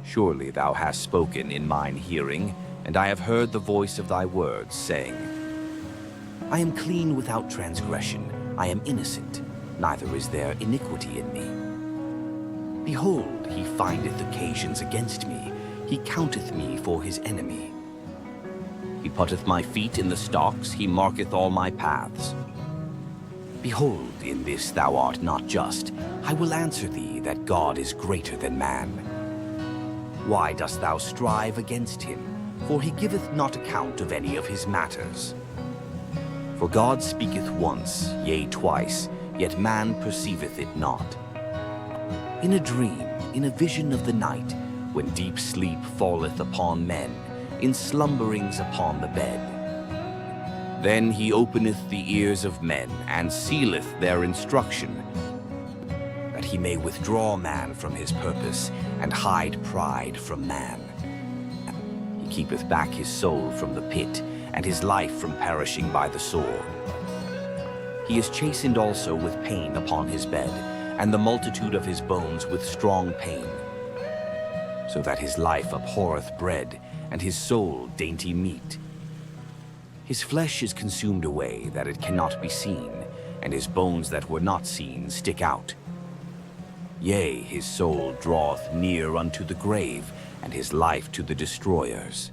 Surely thou hast spoken in mine hearing, and I have heard the voice of thy words, saying, I am clean without transgression, I am innocent, neither is there iniquity in me. Behold, he findeth occasions against me, he counteth me for his enemy. He putteth my feet in the stocks, he marketh all my paths. Behold, in this thou art not just. I will answer thee that God is greater than man. Why dost thou strive against him? For he giveth not account of any of his matters. For God speaketh once, yea twice, yet man perceiveth it not. In a dream, in a vision of the night, when deep sleep falleth upon men, in slumberings upon the bed. Then he openeth the ears of men, and sealeth their instruction, that he may withdraw man from his purpose, and hide pride from man. He keepeth back his soul from the pit, and his life from perishing by the sword. He is chastened also with pain upon his bed, and the multitude of his bones with strong pain, so that his life abhorreth bread, and his soul dainty meat. His flesh is consumed away, that it cannot be seen, and his bones that were not seen stick out. Yea, his soul draweth near unto the grave, and his life to the destroyers.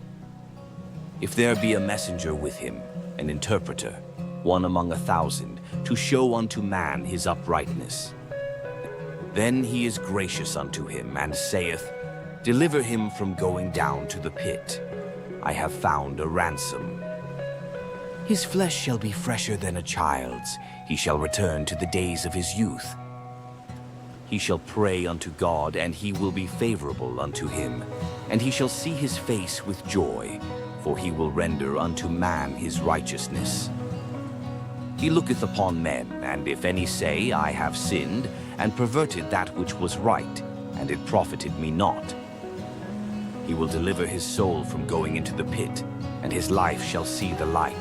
If there be a messenger with him, an interpreter, one among 1,000, to show unto man his uprightness, then he is gracious unto him, and saith, Deliver him from going down to the pit. I have found a ransom. His flesh shall be fresher than a child's. He shall return to the days of his youth. He shall pray unto God, and he will be favorable unto him. And he shall see his face with joy, for he will render unto man his righteousness. He looketh upon men, and if any say, I have sinned, and perverted that which was right, and it profited me not, he will deliver his soul from going into the pit, and his life shall see the light.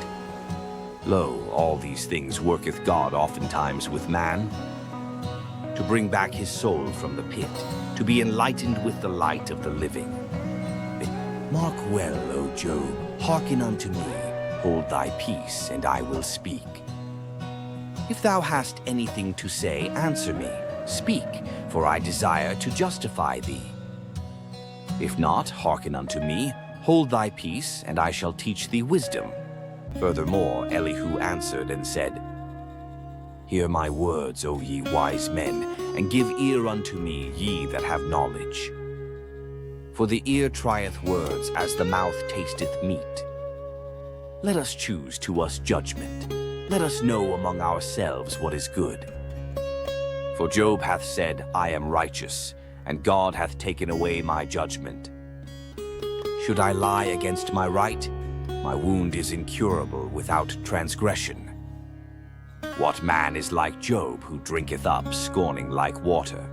Lo, all these things worketh God oftentimes with man, to bring back his soul from the pit, to be enlightened with the light of the living. Mark well, O Job, hearken unto me, hold thy peace, and I will speak. If thou hast anything to say, answer me. Speak, for I desire to justify thee. If not, hearken unto me, hold thy peace, and I shall teach thee wisdom. Furthermore, Elihu answered and said, Hear my words, O ye wise men, and give ear unto me, ye that have knowledge. For the ear trieth words as the mouth tasteth meat. Let us choose to us judgment. Let us know among ourselves what is good. For Job hath said, I am righteous, and God hath taken away my judgment. Should I lie against my right? My wound is incurable without transgression. What man is like Job, who drinketh up, scorning like water,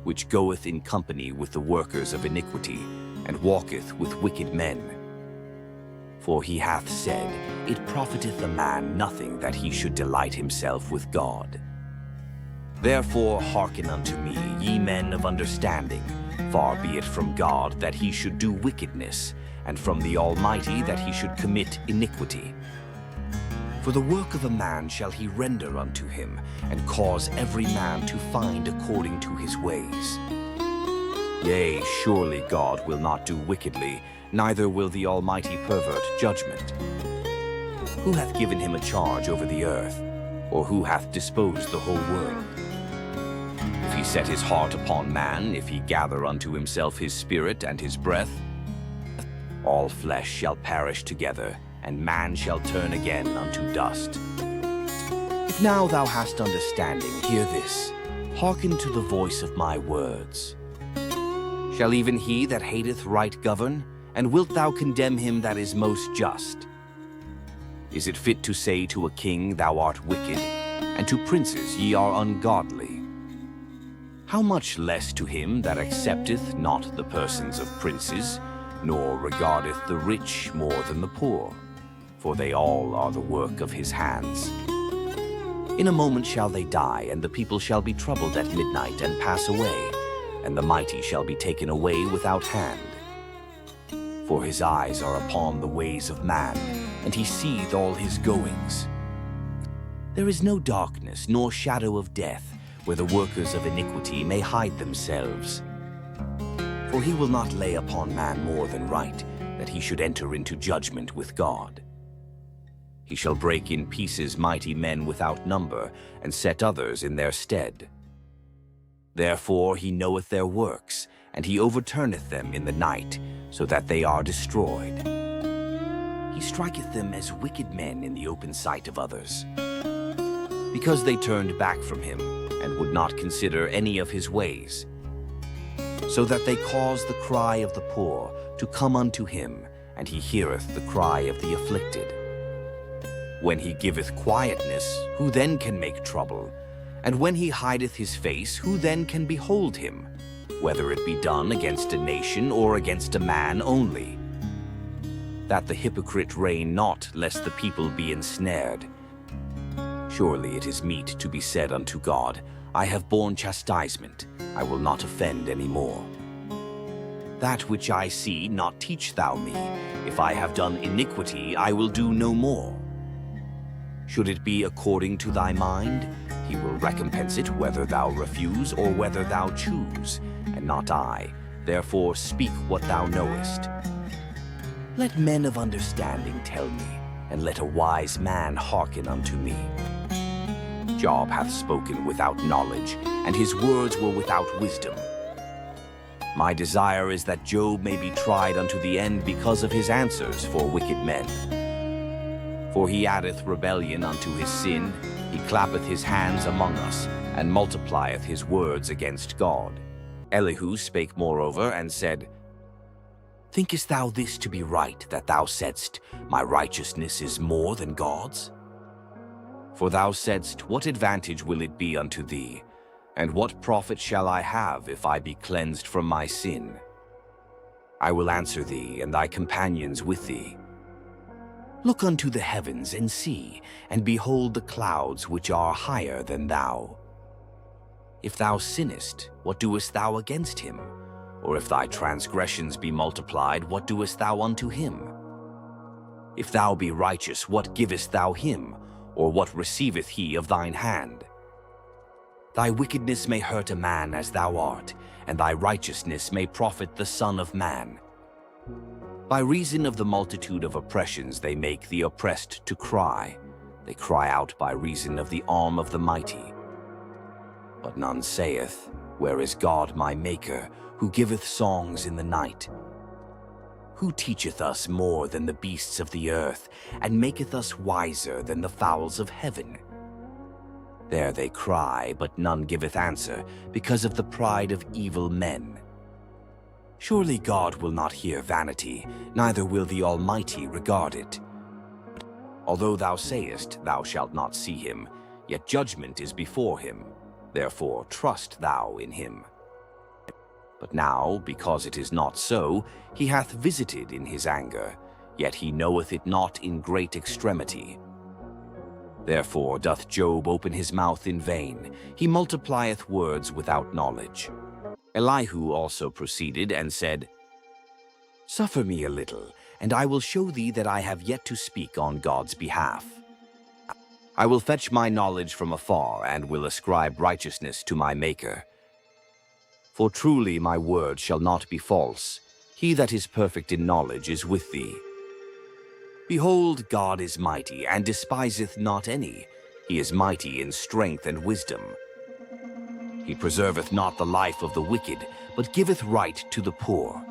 which goeth in company with the workers of iniquity, and walketh with wicked men? For he hath said, It profiteth a man nothing that he should delight himself with God. Therefore hearken unto me, ye men of understanding. Far be it from God that he should do wickedness, and from the Almighty that he should commit iniquity. For the work of a man shall he render unto him, and cause every man to find according to his ways. Yea, surely God will not do wickedly, neither will the Almighty pervert judgment. Who hath given him a charge over the earth, or who hath disposed the whole world? If he set his heart upon man, if he gather unto himself his spirit and his breath, all flesh shall perish together, and man shall turn again unto dust. If now thou hast understanding, hear this, hearken to the voice of my words. Shall even he that hateth right govern? And wilt thou condemn him that is most just? Is it fit to say to a king, Thou art wicked, and to princes, Ye are ungodly? How much less to him that accepteth not the persons of princes, nor regardeth the rich more than the poor? For they all are the work of his hands. In a moment shall they die, and the people shall be troubled at midnight, and pass away, and the mighty shall be taken away without hand. For his eyes are upon the ways of man, and he seeth all his goings. There is no darkness, nor shadow of death, where the workers of iniquity may hide themselves. For he will not lay upon man more than right, that he should enter into judgment with God. He shall break in pieces mighty men without number, and set others in their stead. Therefore he knoweth their works, and he overturneth them in the night, so that they are destroyed. He striketh them as wicked men in the open sight of others. Because they turned back from him, and would not consider any of his ways. so that they cause the cry of the poor to come unto him, and he heareth the cry of the afflicted. When he giveth quietness, who then can make trouble? And when he hideth his face, who then can behold him? Whether it be done against a nation or against a man only. That the hypocrite reign not, lest the people be ensnared. Surely it is meet to be said unto God, I have borne chastisement, I will not offend any more. That which I see, not teach thou me. If I have done iniquity, I will do no more. Should it be according to thy mind, he will recompense it whether thou refuse or whether thou choose, and not I. Therefore speak what thou knowest. Let men of understanding tell me, and let a wise man hearken unto me. Job hath spoken without knowledge, and his words were without wisdom. My desire is that Job may be tried unto the end because of his answers for wicked men. For he addeth rebellion unto his sin, he clappeth his hands among us, and multiplieth his words against God. Elihu spake moreover, and said, Thinkest thou this to be right, that thou saidst, My righteousness is more than God's? For thou saidst, What advantage will it be unto thee? And what profit shall I have, if I be cleansed from my sin? I will answer thee, and thy companions with thee. Look unto the heavens, and see, and behold the clouds which are higher than thou. If thou sinnest, what doest thou against him? Or if thy transgressions be multiplied, what doest thou unto him? If thou be righteous, what givest thou him? Or what receiveth he of thine hand? Thy wickedness may hurt a man as thou art, and thy righteousness may profit the Son of Man. By reason of the multitude of oppressions they make the oppressed to cry. They cry out by reason of the arm of the mighty. But none saith, Where is God my Maker, who giveth songs in the night? Who teacheth us more than the beasts of the earth, and maketh us wiser than the fowls of heaven? There they cry, but none giveth answer, because of the pride of evil men. Surely God will not hear vanity, neither will the Almighty regard it. Although thou sayest, Thou shalt not see him, yet judgment is before him. Therefore trust thou in him. But now, because it is not so, he hath visited in his anger, yet he knoweth it not in great extremity. Therefore doth Job open his mouth in vain, he multiplieth words without knowledge. Elihu also proceeded and said, Suffer me a little, and I will show thee that I have yet to speak on God's behalf. I will fetch my knowledge from afar, and will ascribe righteousness to my Maker. For truly my word shall not be false. He that is perfect in knowledge is with thee. Behold, God is mighty, and despiseth not any. He is mighty in strength and wisdom. He preserveth not the life of the wicked, but giveth right to the poor.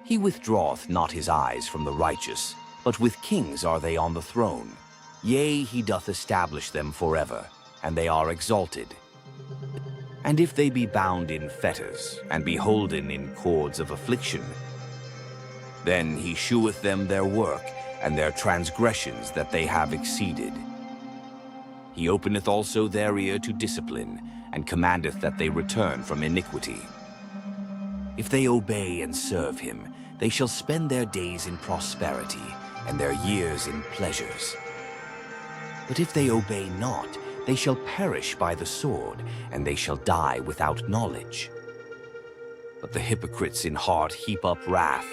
He withdraweth not his eyes from the righteous, but with kings are they on the throne. Yea, he doth establish them forever, and they are exalted. And if they be bound in fetters, and be holden in cords of affliction, then he sheweth them their work, and their transgressions that they have exceeded. He openeth also their ear to discipline, and commandeth that they return from iniquity. If they obey and serve him, they shall spend their days in prosperity, and their years in pleasures. But if they obey not, they shall perish by the sword, and they shall die without knowledge. But the hypocrites in heart heap up wrath.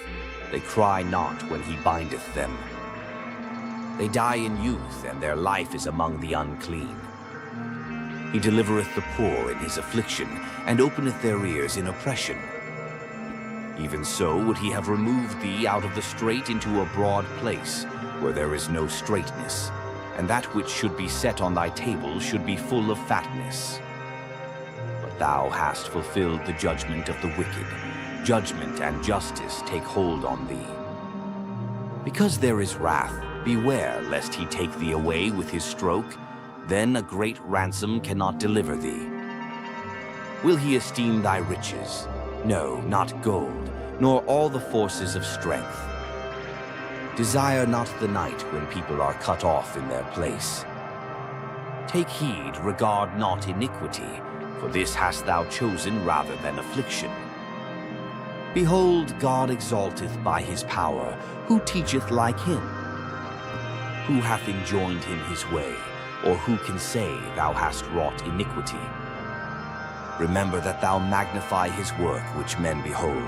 They cry not when he bindeth them. They die in youth, and their life is among the unclean. He delivereth the poor in his affliction, and openeth their ears in oppression. Even so would he have removed thee out of the strait into a broad place, where there is no straightness, and that which should be set on thy table should be full of fatness. But thou hast fulfilled the judgment of the wicked. Judgment and justice take hold on thee. Because there is wrath, beware lest he take thee away with his stroke. Then a great ransom cannot deliver thee. Will he esteem thy riches? No, not gold, nor all the forces of strength. Desire not the night when people are cut off in their place. Take heed, regard not iniquity, for this hast thou chosen rather than affliction. Behold, God exalteth by his power, who teacheth like him? Who hath enjoined him his way, or who can say, thou hast wrought iniquity? Remember that thou magnify his work which men behold.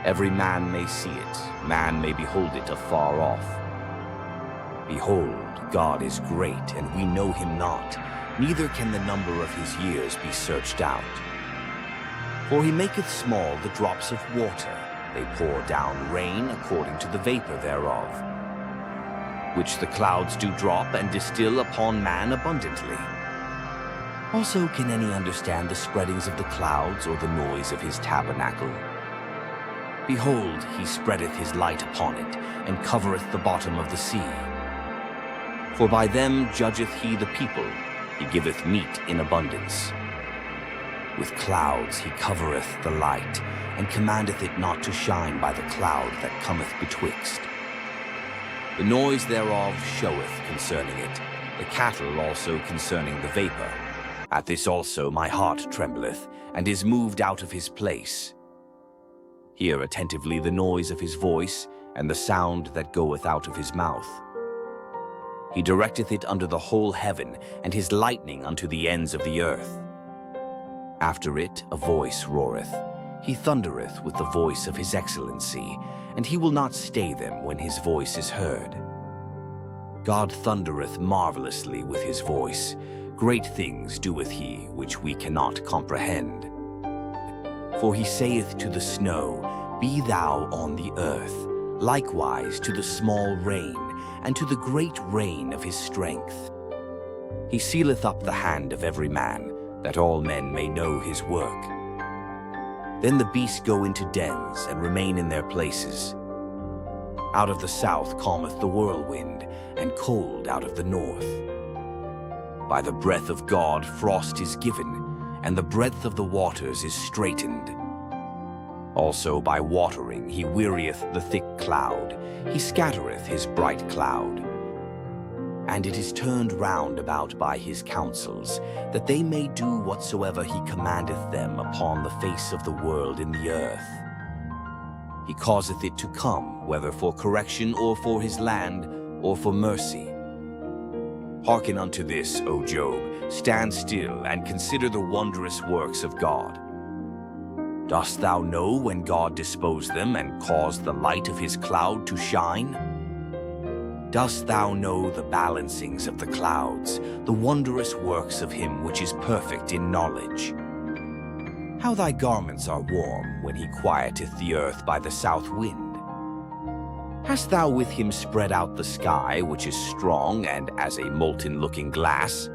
Every man may see it, man may behold it afar off. Behold, God is great, and we know him not, neither can the number of his years be searched out. For he maketh small the drops of water, they pour down rain according to the vapor thereof, which the clouds do drop and distill upon man abundantly. Also can any understand the spreadings of the clouds, or the noise of his tabernacle? Behold, he spreadeth his light upon it, and covereth the bottom of the sea. For by them judgeth he the people, he giveth meat in abundance. With clouds he covereth the light, and commandeth it not to shine by the cloud that cometh betwixt. The noise thereof showeth concerning it, the cattle also concerning the vapor. At this also my heart trembleth, and is moved out of his place. Hear attentively the noise of his voice, and the sound that goeth out of his mouth. He directeth it under the whole heaven, and his lightning unto the ends of the earth. After it a voice roareth. He thundereth with the voice of his excellency, and he will not stay them when his voice is heard. God thundereth marvelously with his voice. Great things doeth he, which we cannot comprehend. For he saith to the snow, Be thou on the earth, likewise to the small rain, and to the great rain of his strength. He sealeth up the hand of every man, that all men may know his work. Then the beasts go into dens, and remain in their places. Out of the south cometh the whirlwind, and cold out of the north. By the breath of God frost is given, and the breadth of the waters is straitened. Also by watering he wearieth the thick cloud, he scattereth his bright cloud. And it is turned round about by his counsels, that they may do whatsoever he commandeth them upon the face of the world in the earth. He causeth it to come, whether for correction or for his land, or for mercy. Hearken unto this, O Job, stand still, and consider the wondrous works of God. Dost thou know when God disposed them, and caused the light of his cloud to shine? Dost thou know the balancings of the clouds, the wondrous works of him which is perfect in knowledge? How thy garments are warm when he quieteth the earth by the south wind. Hast thou with him spread out the sky, which is strong and as a molten-looking glass?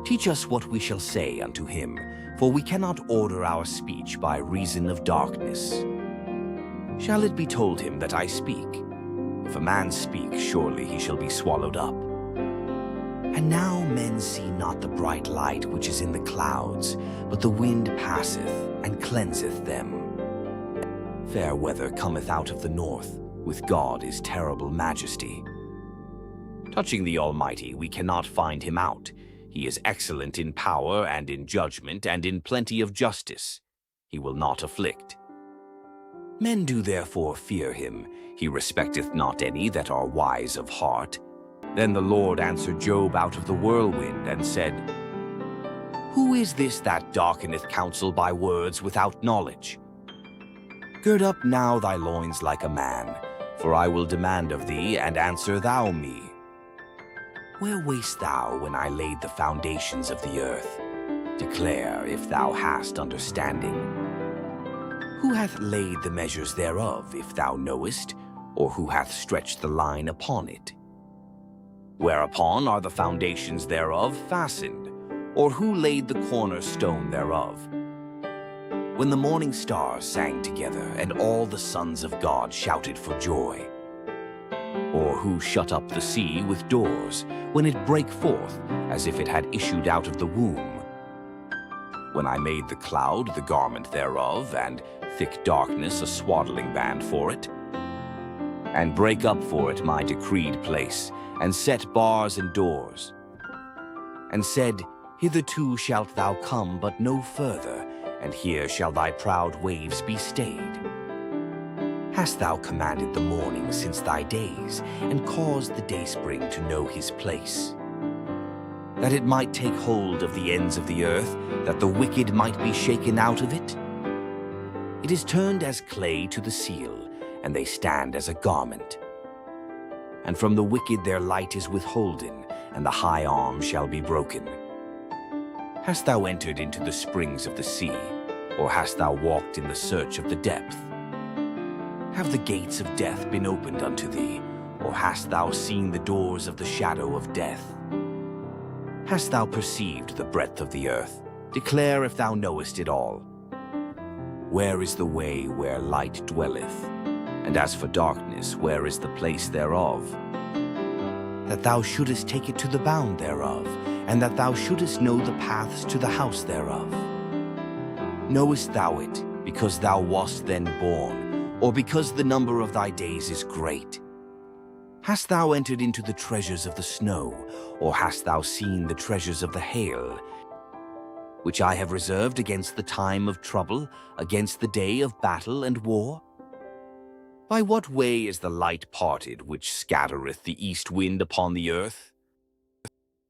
Teach us what we shall say unto him, for we cannot order our speech by reason of darkness. Shall it be told him that I speak? If a man speak, surely he shall be swallowed up. And now men see not the bright light which is in the clouds, but the wind passeth and cleanseth them. Fair weather cometh out of the north, with God is terrible majesty. Touching the Almighty, we cannot find him out. He is excellent in power and in judgment and in plenty of justice. He will not afflict. Men do therefore fear him. He respecteth not any that are wise of heart. Then the Lord answered Job out of the whirlwind and said, Who is this that darkeneth counsel by words without knowledge? Gird up now thy loins like a man, for I will demand of thee, and answer thou me. Where wast thou when I laid the foundations of the earth? Declare if thou hast understanding. Who hath laid the measures thereof, if thou knowest, or who hath stretched the line upon it? Whereupon are the foundations thereof fastened, or who laid the cornerstone thereof? When the morning stars sang together, and all the sons of God shouted for joy? Or who shut up the sea with doors, when it brake forth, as if it had issued out of the womb? when I made the cloud the garment thereof, and thick darkness a swaddling band for it? And break up for it my decreed place, and set bars and doors, and said, Hitherto shalt thou come, but no further, and here shall thy proud waves be stayed. Hast thou commanded the morning since thy days, and caused the dayspring to know his place? That it might take hold of the ends of the earth, that the wicked might be shaken out of it? It is turned as clay to the seal, and they stand as a garment. And from the wicked their light is withholden, and the high arm shall be broken. Hast thou entered into the springs of the sea, or hast thou walked in the search of the depth? Have the gates of death been opened unto thee, or hast thou seen the doors of the shadow of death? Hast thou perceived the breadth of the earth? Declare if thou knowest it all. Where is the way where light dwelleth? And as for darkness, where is the place thereof? That thou shouldest take it to the bound thereof, and that thou shouldest know the paths to the house thereof. Knowest thou it, because thou wast then born, or because the number of thy days is great? Hast thou entered into the treasures of the snow, or hast thou seen the treasures of the hail, which I have reserved against the time of trouble, against the day of battle and war? By what way is the light parted which scattereth the east wind upon the earth?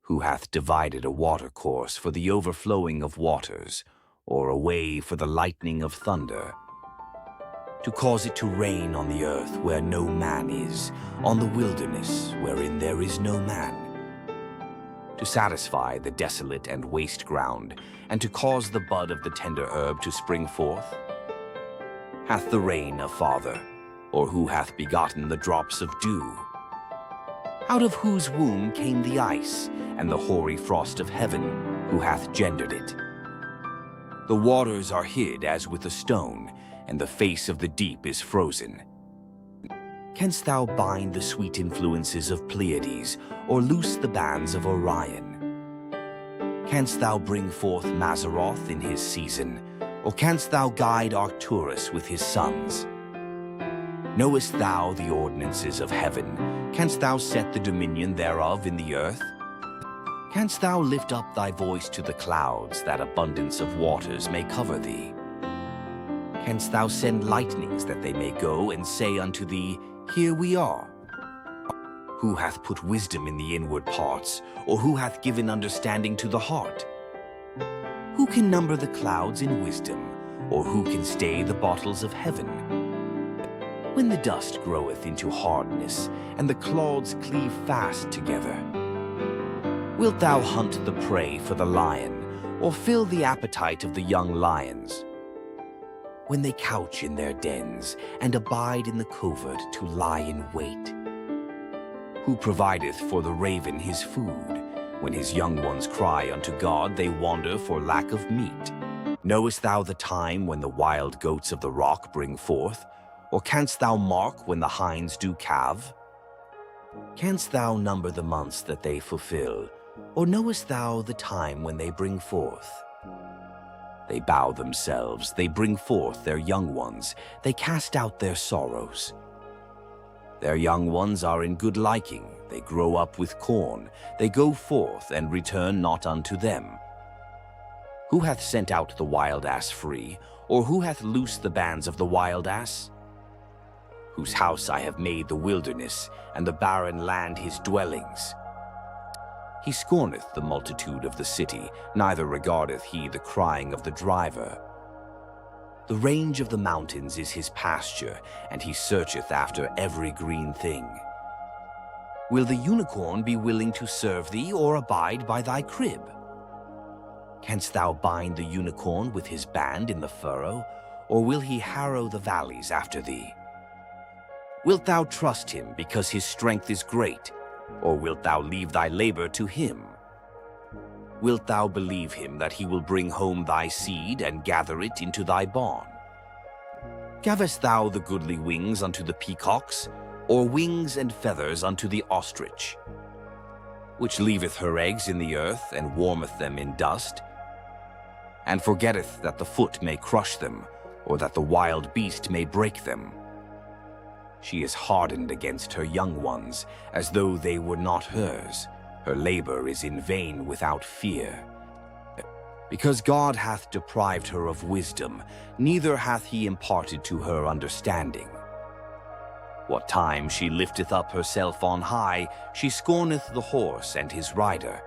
Who hath divided a watercourse for the overflowing of waters, or a way for the lightning of thunder? To cause it to rain on the earth where no man is, on the wilderness wherein there is no man. To satisfy the desolate and waste ground, and to cause the bud of the tender herb to spring forth? Hath the rain a father, or who hath begotten the drops of dew? Out of whose womb came the ice, and the hoary frost of heaven, who hath gendered it? The waters are hid as with a stone, and the face of the deep is frozen. Canst thou bind the sweet influences of Pleiades, or loose the bands of Orion? Canst thou bring forth Mazzaroth in his season, or canst thou guide Arcturus with his sons? Knowest thou the ordinances of heaven? Canst thou set the dominion thereof in the earth? Canst thou lift up thy voice to the clouds, that abundance of waters may cover thee? Canst thou send lightnings that they may go and say unto thee, Here we are? Who hath put wisdom in the inward parts, or who hath given understanding to the heart? Who can number the clouds in wisdom, or who can stay the bottles of heaven? When the dust groweth into hardness, and the clods cleave fast together, wilt thou hunt the prey for the lion, or fill the appetite of the young lions? When they couch in their dens, and abide in the covert to lie in wait? Who provideth for the raven his food? When his young ones cry unto God, they wander for lack of meat. Knowest thou the time when the wild goats of the rock bring forth? Or canst thou mark when the hinds do calve? Canst thou number the months that they fulfill? Or knowest thou the time when they bring forth? They bow themselves, they bring forth their young ones, they cast out their sorrows. Their young ones are in good liking, they grow up with corn, they go forth and return not unto them. Who hath sent out the wild ass free, or who hath loosed the bands of the wild ass? Whose house I have made the wilderness, and the barren land his dwellings. He scorneth the multitude of the city, neither regardeth he the crying of the driver. The range of the mountains is his pasture, and he searcheth after every green thing. Will the unicorn be willing to serve thee, or abide by thy crib? Canst thou bind the unicorn with his band in the furrow, or will he harrow the valleys after thee? Wilt thou trust him because his strength is great, or wilt thou leave thy labor to him? Wilt thou believe him that he will bring home thy seed and gather it into thy barn? Gavest thou the goodly wings unto the peacocks, or wings and feathers unto the ostrich, which leaveth her eggs in the earth and warmeth them in dust? and forgetteth that the foot may crush them, or that the wild beast may break them. She is hardened against her young ones, as though they were not hers. Her labor is in vain without fear. Because God hath deprived her of wisdom, neither hath he imparted to her understanding. What time she lifteth up herself on high, she scorneth the horse and his rider.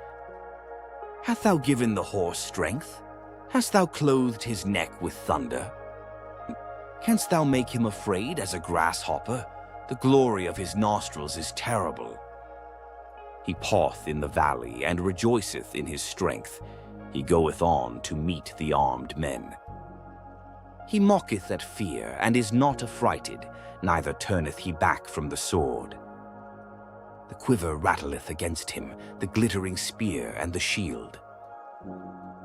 Hast thou given the horse strength? Hast thou clothed his neck with thunder? Canst thou make him afraid as a grasshopper? The glory of his nostrils is terrible. He paweth in the valley, and rejoiceth in his strength. He goeth on to meet the armed men. He mocketh at fear, and is not affrighted, neither turneth he back from the sword. The quiver rattleth against him, the glittering spear and the shield.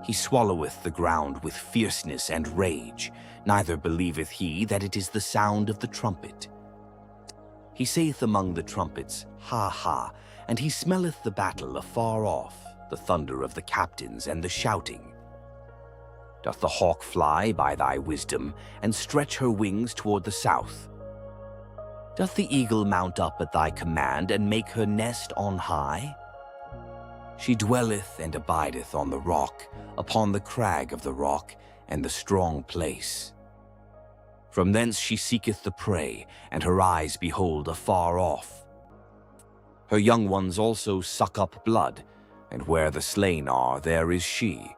He swalloweth the ground with fierceness and rage, neither believeth he that it is the sound of the trumpet. He saith among the trumpets, Ha, ha, and he smelleth the battle afar off, the thunder of the captains and the shouting. Doth the hawk fly by thy wisdom, and stretch her wings toward the south? Doth the eagle mount up at thy command, and make her nest on high? She dwelleth and abideth on the rock, upon the crag of the rock, and the strong place. From thence she seeketh the prey, and her eyes behold afar off. Her young ones also suck up blood, and where the slain are, there is she.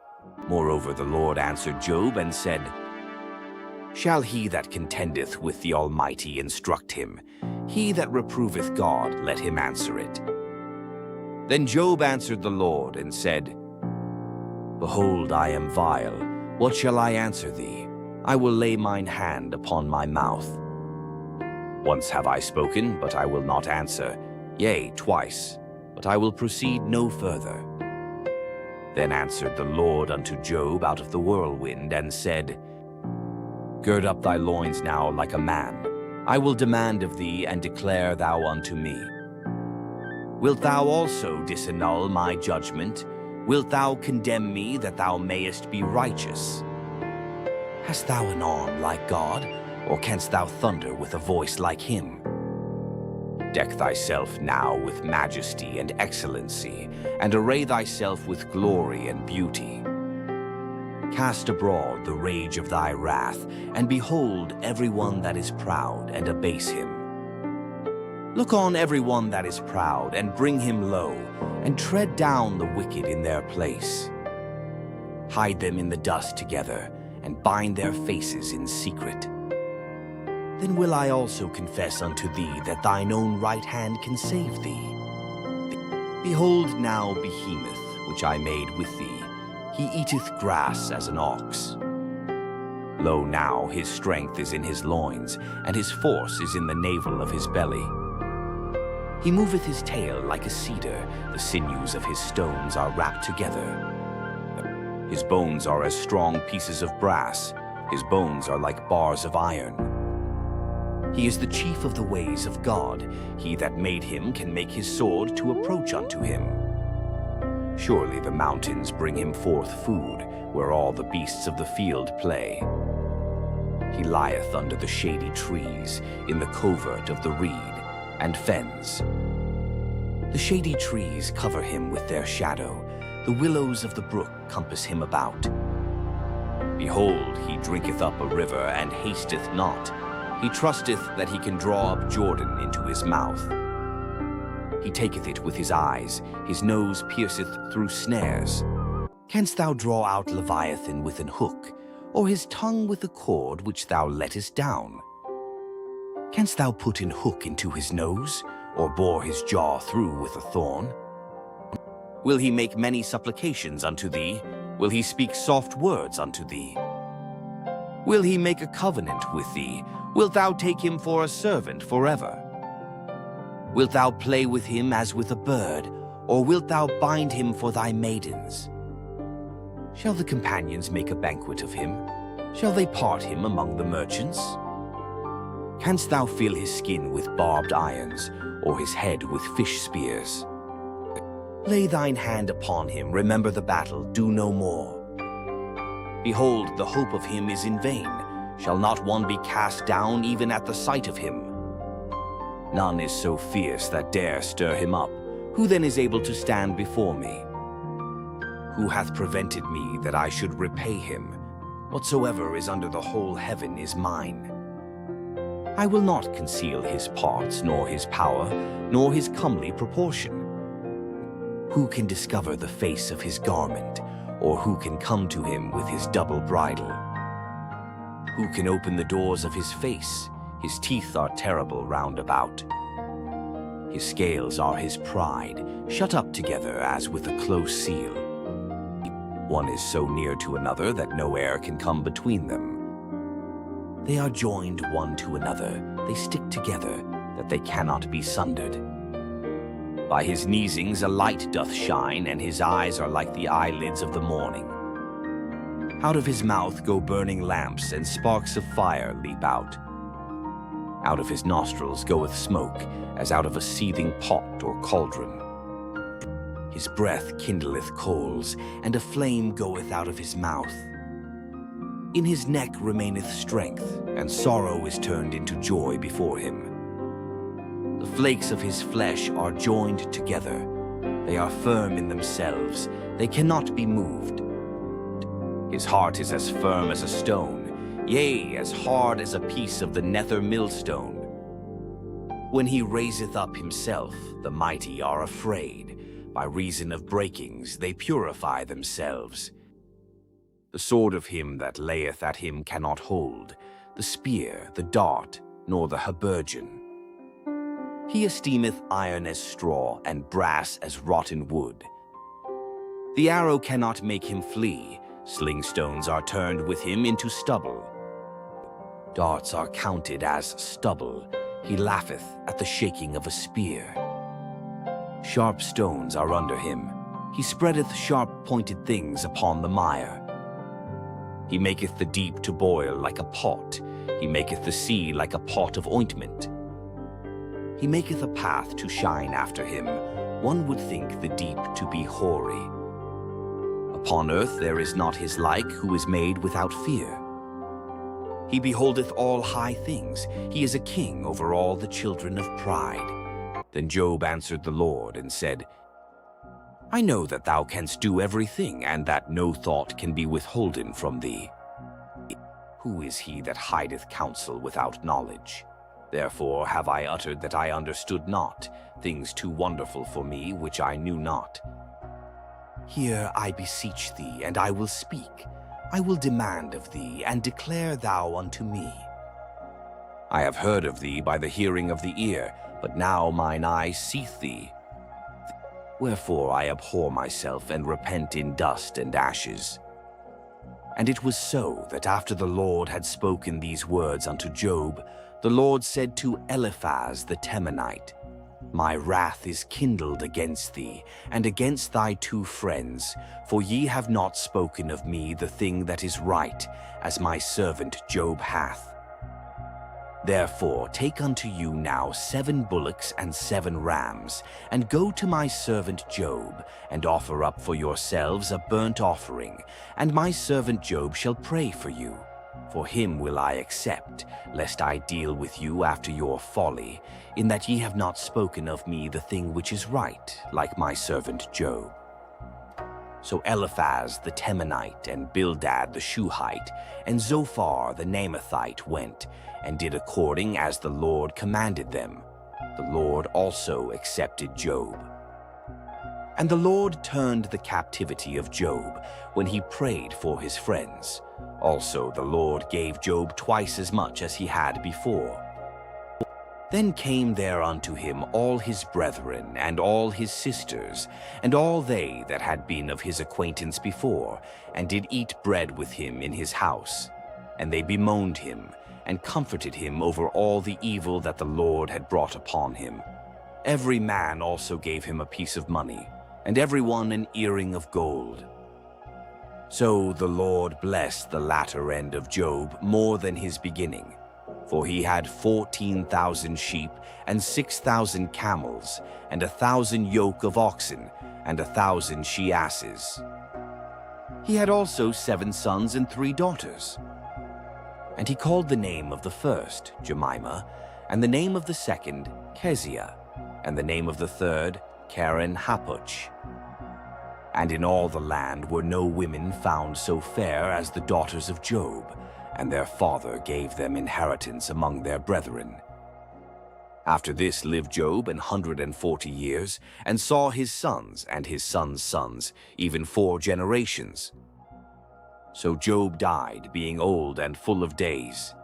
Moreover the Lord answered Job and said, Shall he that contendeth with the Almighty instruct him? He that reproveth God, let him answer it. Then Job answered the Lord and said, Behold, I am vile. What shall I answer thee? I will lay mine hand upon my mouth. Once have I spoken, but I will not answer. Yea, twice, but I will proceed no further. Then answered the Lord unto Job out of the whirlwind, and said, Gird up thy loins now like a man. I will demand of thee, and declare thou unto me. Wilt thou also disannul my judgment? Wilt thou condemn me, that thou mayest be righteous? Hast thou an arm like God, or canst thou thunder with a voice like him? Deck thyself now with majesty and excellency, and array thyself with glory and beauty. Cast abroad the rage of thy wrath, and behold every one that is proud, and abase him. Look on every one that is proud, and bring him low, and tread down the wicked in their place. Hide them in the dust together, and bind their faces in secret. Then will I also confess unto thee that thine own right hand can save thee. Behold now Behemoth, which I made with thee. He eateth grass as an ox. Lo now, his strength is in his loins, and his force is in the navel of his belly. He moveth his tail like a cedar, the sinews of his stones are wrapped together. His bones are as strong pieces of brass, his bones are like bars of iron. He is the chief of the ways of God. He that made him can make his sword to approach unto him. Surely the mountains bring him forth food, where all the beasts of the field play. He lieth under the shady trees, in the covert of the reed, and fens. The shady trees cover him with their shadow. The willows of the brook compass him about. Behold, he drinketh up a river, and hasteth not. He trusteth that he can draw up Jordan into his mouth. He taketh it with his eyes, his nose pierceth through snares. Canst thou draw out Leviathan with an hook, or his tongue with a cord which thou lettest down? Canst thou put an hook into his nose, or bore his jaw through with a thorn? Will he make many supplications unto thee? Will he speak soft words unto thee? Will he make a covenant with thee? Wilt thou take him for a servant forever? Wilt thou play with him as with a bird, or wilt thou bind him for thy maidens? Shall the companions make a banquet of him? Shall they part him among the merchants? Canst thou fill his skin with barbed irons, or his head with fish spears? Lay thine hand upon him, remember the battle, do no more. Behold, the hope of him is in vain. Shall not one be cast down even at the sight of him? None is so fierce that dare stir him up. Who then is able to stand before me? Who hath prevented me that I should repay him? Whatsoever is under the whole heaven is mine. I will not conceal his parts, nor his power, nor his comely proportion. Who can discover the face of his garment, or who can come to him with his double bridle? Who can open the doors of his face? His teeth are terrible round about. His scales are his pride, shut up together as with a close seal. One is so near to another that no air can come between them. They are joined one to another, they stick together, that they cannot be sundered. By his neesings a light doth shine, and his eyes are like the eyelids of the morning. Out of his mouth go burning lamps, and sparks of fire leap out. Out of his nostrils goeth smoke, as out of a seething pot or cauldron. His breath kindleth coals, and a flame goeth out of his mouth. In his neck remaineth strength, and sorrow is turned into joy before him. The flakes of his flesh are joined together. They are firm in themselves, they cannot be moved. His heart is as firm as a stone, yea, as hard as a piece of the nether millstone. When he raiseth up himself, the mighty are afraid. By reason of breakings they purify themselves. The sword of him that layeth at him cannot hold, the spear, the dart, nor the habergeon. He esteemeth iron as straw, and brass as rotten wood. The arrow cannot make him flee, slingstones are turned with him into stubble. Darts are counted as stubble, he laugheth at the shaking of a spear. Sharp stones are under him, he spreadeth sharp-pointed things upon the mire. He maketh the deep to boil like a pot, he maketh the sea like a pot of ointment. He maketh a path to shine after him, one would think the deep to be hoary. Upon earth there is not his like who is made without fear. He beholdeth all high things, he is a king over all the children of pride. Then Job answered the Lord and said, I know that thou canst do everything, and that no thought can be withholden from thee. Who is he that hideth counsel without knowledge? Therefore have I uttered that I understood not, things too wonderful for me which I knew not. Hear, I beseech thee, and I will speak. I will demand of thee, and declare thou unto me. I have heard of thee by the hearing of the ear, but now mine eye seeth thee. Wherefore I abhor myself, and repent in dust and ashes. And it was so that after the Lord had spoken these words unto Job, the Lord said to Eliphaz the Temanite, My wrath is kindled against thee, and against thy two friends, for ye have not spoken of me the thing that is right, as my servant Job hath. Therefore take unto you now 7 bullocks and 7 rams, and go to my servant Job, and offer up for yourselves a burnt offering, and my servant Job shall pray for you. For him will I accept, lest I deal with you after your folly, in that ye have not spoken of me the thing which is right, like my servant Job. So Eliphaz the Temanite, and Bildad the Shuhite, and Zophar the Naamathite went, and did according as the Lord commanded them. The Lord also accepted Job. And the Lord turned the captivity of Job when he prayed for his friends. Also the Lord gave Job twice as much as he had before. Then came there unto him all his brethren, and all his sisters, and all they that had been of his acquaintance before, and did eat bread with him in his house. And they bemoaned him, and comforted him over all the evil that the Lord had brought upon him. Every man also gave him a piece of money, and every one an earring of gold. So the Lord blessed the latter end of Job more than his beginning. For he had 14,000 sheep, and 6,000 camels, and 1,000 yoke of oxen, and 1,000 she-asses. He had also 7 sons and 3 daughters. And he called the name of the first Jemimah, and the name of the second Keziah, and the name of the third Karen Happuch. And in all the land were no women found so fair as the daughters of Job, and their father gave them inheritance among their brethren. After this lived Job 140 years, and saw his sons and his sons' sons, even 4 generations. So Job died, being old and full of days,